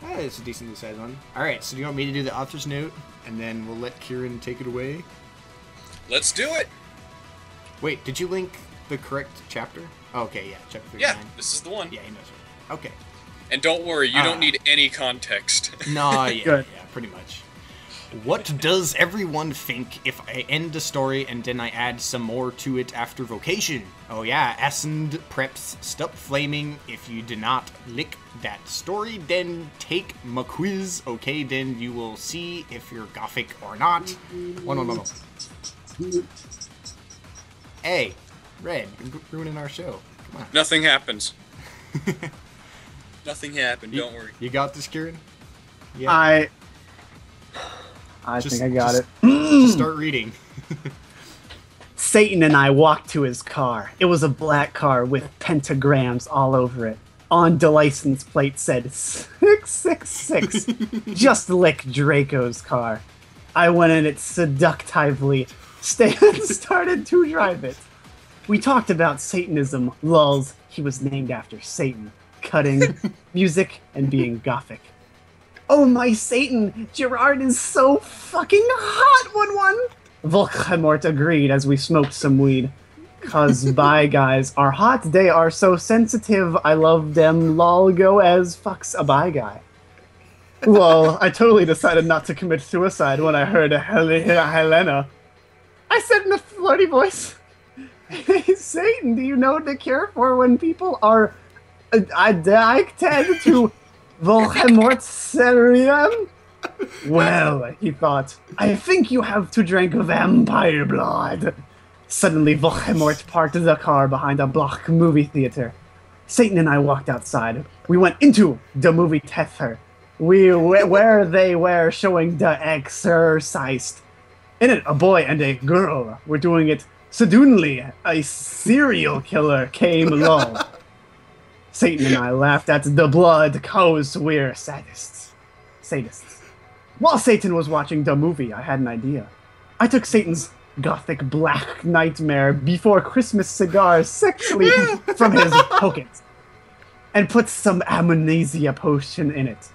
It's a decently sized one. All right, so do you want me to do the author's note, and then we'll let Kieran take it away? Let's do it. Wait, did you link the correct chapter? Oh, okay, yeah, chapter 39. Yeah, this is the one. Yeah, he knows it. Okay. And don't worry, you don't need any context. No, yeah, pretty much. What does everyone think if I end the story and then I add some more to it after vocation? Oh yeah, Ascend preps stop flaming. If you do not lick that story, then take my quiz. Okay, then you will see if you're gothic or not. One. Hey, Red, you're ruining our show. Come on. Nothing happens. Nothing happened, don't worry. You got this, Kieran? Yeah. I think I got it. Just start reading. Satan and I walked to his car. It was a black car with pentagrams all over it. On the license plate said 666. Just like Draco's car. I went in it seductively. Started to drive it. We talked about Satanism, lulz. He was named after Satan. Cutting, music, and being gothic. Oh my Satan, Gerard is so fucking hot, 1-1. Volkemort agreed as we smoked some weed. Cause bye guys are hot, they are so sensitive, I love them, lol, go as fucks a bye guy. Well, I totally decided not to commit suicide when I heard Helena. I said in a flirty voice, hey Satan, do you know the cure for when people are addicted to Volkemort serum? Well, he thought, I think you have to drink vampire blood. Suddenly, Volkemort parked the car behind a block movie theater. Satan and I walked outside. We went into the movie theater, where they were showing The Exorcist. In it, a boy and a girl were doing it. Suddenly, a serial killer came along. Satan and I laughed at the blood cause we're sadists. While Satan was watching the movie, I had an idea. I took Satan's gothic black nightmare before Christmas cigars sexually from his pockets and put some amnesia potion in it.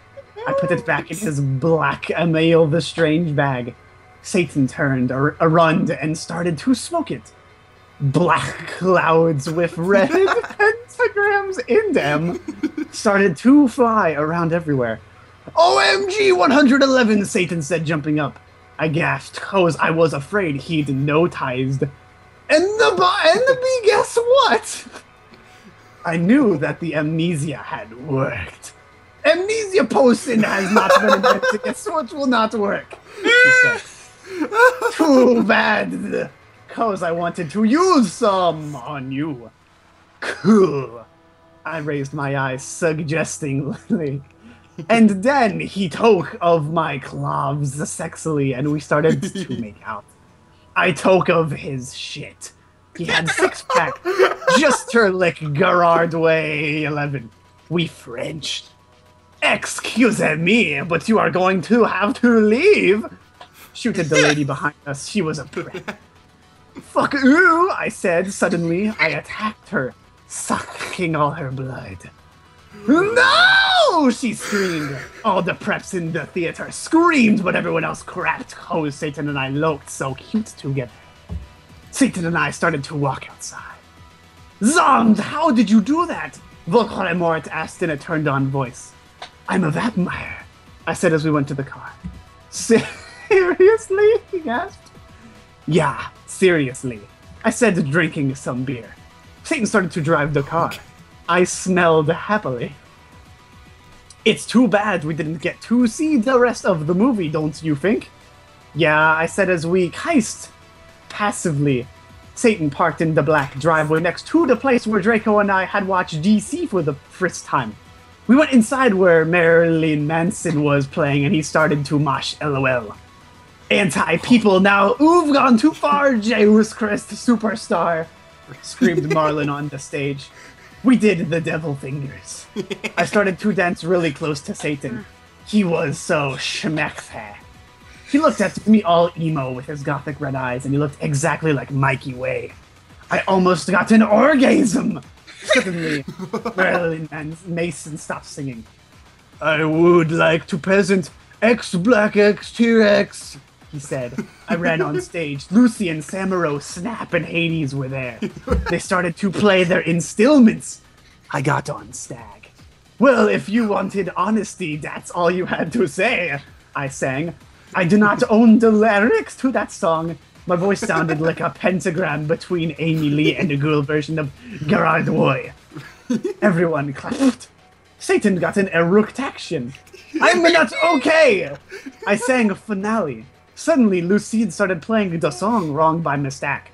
I put it back in his black Emil the Strange bag. Satan turned around and started to smoke it. Black clouds with red pentagrams in them started to fly around everywhere. OMG 111, Satan said, jumping up. I gasped, cause I was afraid he'd noticed. And the guess what? I knew that the amnesia had worked. Amnesia potion has not been invented, so it will not work, he said. Too bad, cause I wanted to use some on you. Cool. I raised my eyes suggestingly. And then he took of my cloves sexily, and we started to make out. I took of his shit. He had 6-pack, just her lick Gerard way 11. We Frenched. Excuse me, but you are going to have to leave. Shooted the lady behind us. She was a prick. Fuck you, I said. Suddenly, I attacked her, sucking all her blood. No! She screamed. All the preps in the theater screamed, but everyone else crapped. Oh, Satan and I looked so cute together. Satan and I started to walk outside. Zombs, how did you do that? Voldemort asked in a turned-on voice. I'm a vampire, I said as we went to the car. Seriously? He gasped. Yeah, seriously. I said, drinking some beer. Satan started to drive the car. I smelled happily. It's too bad we didn't get to see the rest of the movie, don't you think? Yeah, I said as we heist passively. Satan parked in the black driveway next to the place where Draco and I had watched DC for the first time. We went inside where Marilyn Manson was playing and he started to mosh LOL. Anti-people now, you've gone too far, Jairus Christ superstar, screamed Marlon on the stage. We did the devil fingers. I started to dance really close to Satan. He was so schmeckfair. He looked at me all emo with his gothic red eyes, and he looked exactly like Mikey Way. I almost got an orgasm! Suddenly, Marilyn Mason stopped singing. I would like to present X-Black X-T-Rex, he said. I ran on stage. Lucy and Samuro, Snap, and Hades were there. They started to play their instillments. I got on Stag. Well, if you wanted honesty, that's all you had to say, I sang. I do not own the lyrics to that song. My voice sounded like a pentagram between Amy Lee and a girl version of Gerard Way. Everyone clapped. Satan got an eructation. I'm not okay! I sang a finale. Suddenly, Lucide started playing the song wrong by mistake.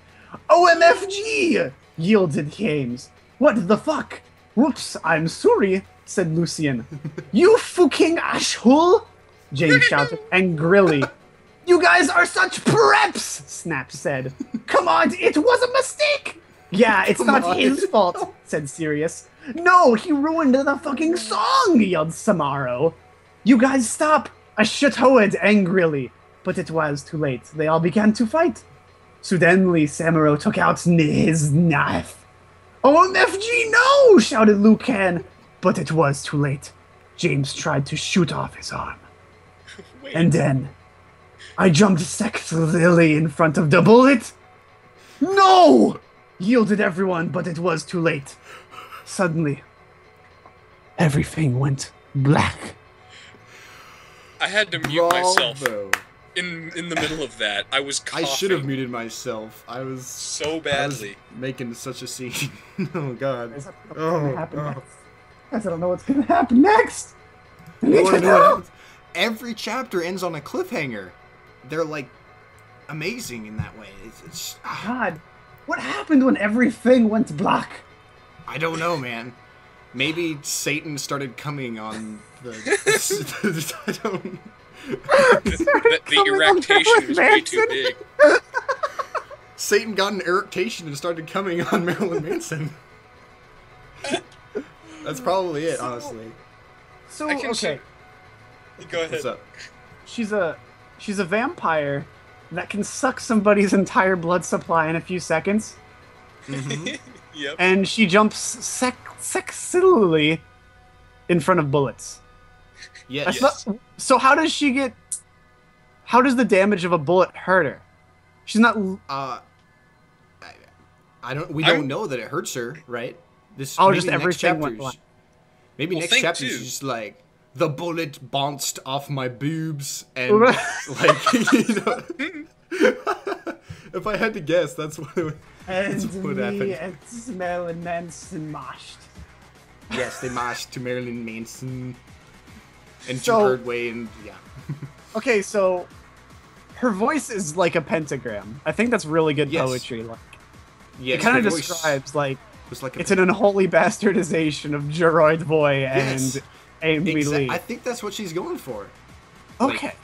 OMFG! Yielded James. What the fuck? Whoops, I'm sorry, said Lucian. You fucking asshole! James shouted angrily. You guys are such preps, Snap said. Come on, it was a mistake! Yeah, it's not his fault, said Sirius. No, he ruined the fucking song, yelled Samaro. You guys stop! I shit-hoed angrily. But it was too late. They all began to fight. Suddenly, Samuro took out his knife. OMFG, no! Shouted Lucan. But it was too late. James tried to shoot off his arm. And then, I jumped sexily in front of the bullet. No! Yielded everyone, but it was too late. Suddenly, everything went black. I had to mute myself in the middle of that. I was coughing. I should have muted myself. I was so badly. I was making such a scene. Oh god. I don't know what's gonna happen next. I need to know. Every chapter ends on a cliffhanger. They're like amazing in that way. It's God, what happened when everything went black? I don't know, man. Maybe Satan started coming on the. I don't. The eructation was way too big. Satan got an eructation and started coming on Marilyn Manson. That's probably it, honestly. So okay. Go ahead. What's up? She's a vampire, that can suck somebody's entire blood supply in a few seconds. Yep. And she jumps sexily in front of bullets. Yes. So how does she get... How does the damage of a bullet hurt her? She's not... We don't know that it hurts her, right? This just everything went black. Maybe next chapter she's just like, the bullet bounced off my boobs, and like, if I had to guess, that's what would happen. And Marilyn Manson mashed. Yes, they mashed to Marilyn Manson and to So- Birdway, and yeah. Okay, so her voice is like a pentagram. I think that's really good poetry. Like, Yes, it kind her of voice describes like was like it's an unholy bastardization of Geroid Boy and Amy Lee. I think that's what she's going for. Okay. Like,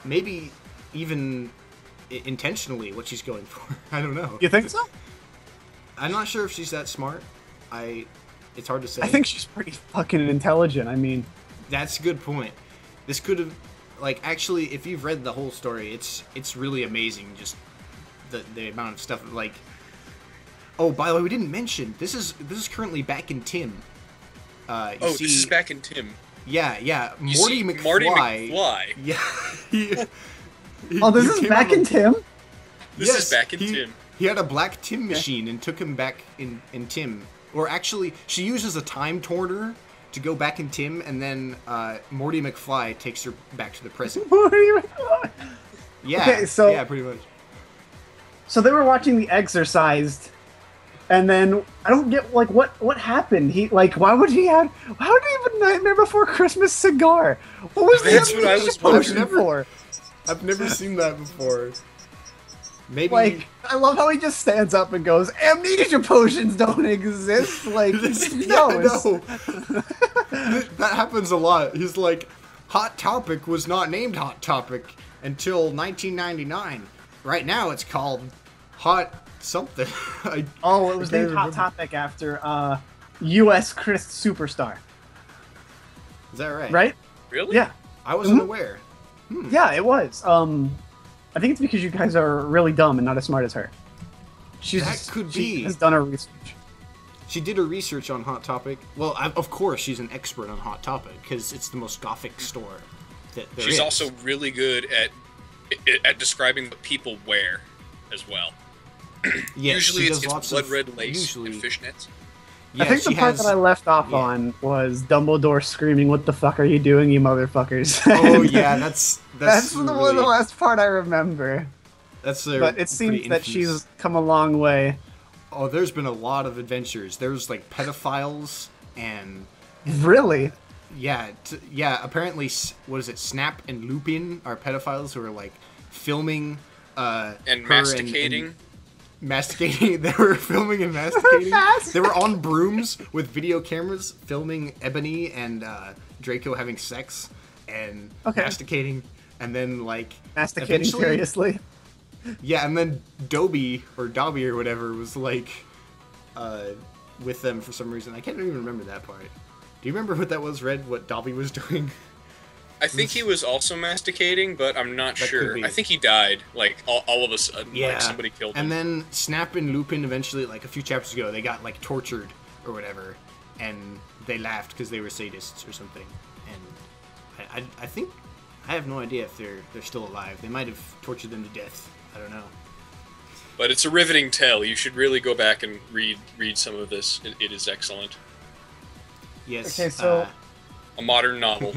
maybe even intentionally what she's going for. I don't know. You think so? I'm not sure if she's that smart. It's hard to say. I think she's pretty fucking intelligent. I mean, that's a good point. This could have, like, actually, if you've read the whole story, it's really amazing. Just the amount of stuff. Like, oh, by the way, we didn't mention this is currently back in Tim. This is back in Tim. Yeah. Morty McFly. Yeah. this is back in Tim? This is back in Tim. He had a black Tim machine and took him back in Tim. Or actually, she uses a time turner to go back in Tim, and then Morty McFly takes her back to the present. Morty McFly. Yeah. Okay, so yeah, pretty much. So they were watching The Exorcised, and then I don't get like what happened. Why would he have a Nightmare Before Christmas cigar? What was That's what I was wondering for? I've never seen that before. Maybe Like, I love how he just stands up and goes, "Amnesia potions don't exist." Like, no. That happens a lot. He's like, Hot Topic was not named Hot Topic until 1999. Right now it's called Hot something. It was named Hot Topic after U.S. Chris Superstar. Is that right? Right? Really? Yeah. I wasn't aware. Yeah, it was. I think it's because you guys are really dumb and not as smart as her. She has done her research. She did her research on Hot Topic. Well, of course, she's an expert on Hot Topic because it's the most gothic store that there is. She's also really good at describing what people wear as well. Yes, usually it's blood red lace usually, and fishnets. Yeah, I think the part that I left off on was Dumbledore screaming, "What the fuck are you doing, you motherfuckers?" Oh yeah, that's the last part I remember. But it seems that she's come a long way. Oh, there's been a lot of adventures. There's like pedophiles and really, yeah. Apparently, what is it? Snap and Lupin are pedophiles who are like filming and masticating. Masticating. They were filming and masticating. They were on brooms with video cameras filming Ebony and Draco having sex and masticating, and then like masticating seriously. Yeah, and then Dobby or whatever was like with them for some reason. I can't even remember that part. Do you remember what that was, Red? What Dobby was doing? I think he was also masticating, but I'm not sure. I think he died, like, all of a sudden. Yeah. Like, somebody killed him. And then Snap and Lupin eventually, like, a few chapters ago, they got, like, tortured or whatever. And they laughed because they were sadists or something. And I think... I have no idea if they're still alive. They might have tortured them to death. I don't know. But it's a riveting tale. You should really go back and read some of this. It is excellent. Yes. Okay, so... a modern novel.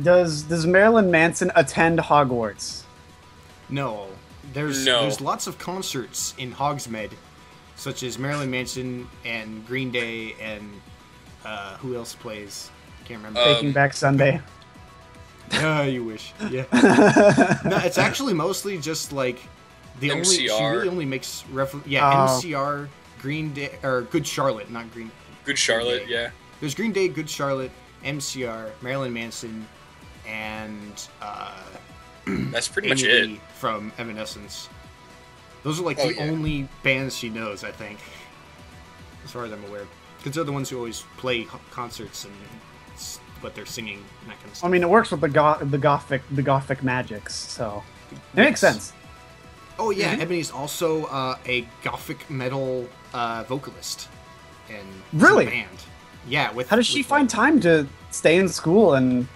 Does Marilyn Manson attend Hogwarts? No. There's lots of concerts in Hogsmeade, such as Marilyn Manson and Green Day and who else plays? I can't remember. Taking Back Sunday. You wish. Yeah. No, it's actually mostly just like MCR. She really only makes reference. Yeah, MCR, Green Day, or Good Charlotte, not Green. Good Charlotte, yeah. There's Green Day, Good Charlotte, MCR, Marilyn Manson, and that's pretty much Amy it Lee from Evanescence. Those are like the only bands she knows, I think, as far as I'm aware, because they're the ones who always play concerts and what they're singing and that kind of stuff. I mean, it works with the gothic magics, so. It makes sense. Oh yeah, Ebony's also a gothic metal vocalist in Really? a band. Yeah, with How does she with, find time to stay in school and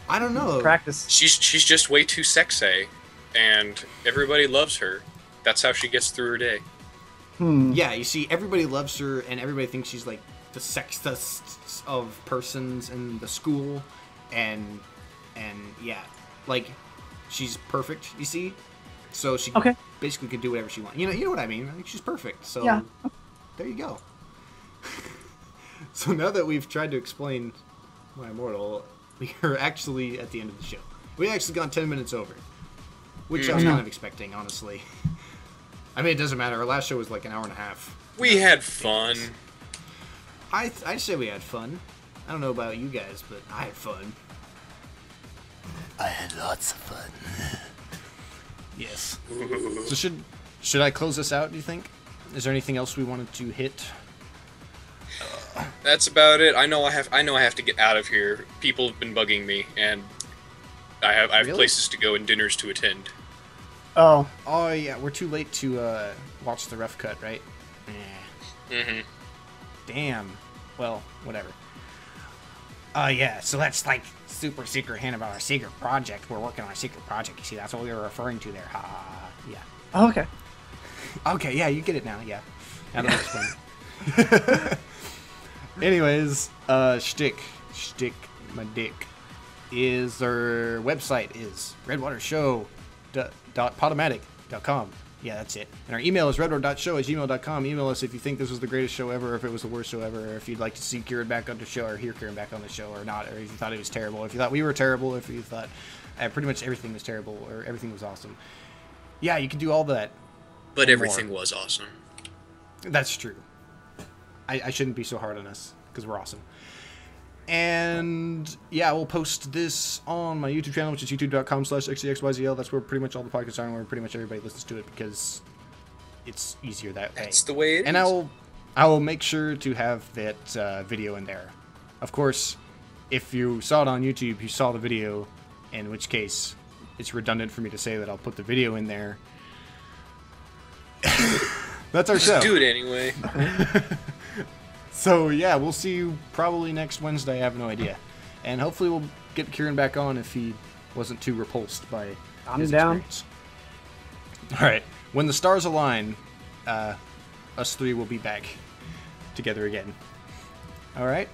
I don't know. practice? She's just way too sexy, and everybody loves her. That's how she gets through her day. Yeah, you see, everybody loves her, and everybody thinks she's like the sextest of persons in the school, and yeah, like she's perfect. You see, so she basically could do whatever she wants. You know what I mean? I think she's perfect. So Yeah. There you go. So now that we've tried to explain My Immortal, we are actually at the end of the show. We actually gone 10 minutes over, which I was kind of expecting, honestly. I mean, it doesn't matter. Our last show was like an hour and a half. We had fun. I'd say we had fun. I don't know about you guys, but I had fun. I had lots of fun. Yes. So should I close this out, do you think? Is there anything else we wanted to hit? That's about it. I know I have to get out of here. People have been bugging me, and I have Really? places to go and dinners to attend. Oh, Yeah, we're too late to watch the rough cut, right? Damn. Well, whatever. Yeah, so that's like super secret hint about our secret project. We're working on a secret project. You see, that's what we were referring to there. Ha ha ha. Yeah. oh, okay. Okay, yeah, you get it now. Yeah. Now that I explained. Anyways, Shtick, my dick, is our website is redwater.show.podomatic.com. Yeah, that's it. And our email is redwater.show@gmail.com. Email us if you think this was the greatest show ever, or if it was the worst show ever, or if you'd like to see Kirran back on the show, or hear Kirran back on the show, or not, or if you thought it was terrible, if you thought we were terrible, if you thought pretty much everything was terrible, or everything was awesome. Yeah, you can do all that. But and everything more. was awesome. That's true. I shouldn't be so hard on us, because we're awesome. And yeah, we'll post this on my YouTube channel, which is youtube.com/xexyzl. That's where pretty much all the podcasts are, and where pretty much everybody listens to it, because it's easier that way. That's the way it and is. I will make sure to have that video in there. Of course, if you saw it on YouTube, you saw the video, in which case it's redundant for me to say that I'll put the video in there. That's our show. Just do it anyway. So yeah, we'll see you probably next Wednesday. I have no idea, and hopefully we'll get Kirran back on if he wasn't too repulsed by his down. experience. All right, when the stars align, us three will be back together again. All right,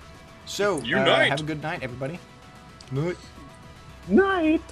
so Unite. have a good night, everybody. Night. Night.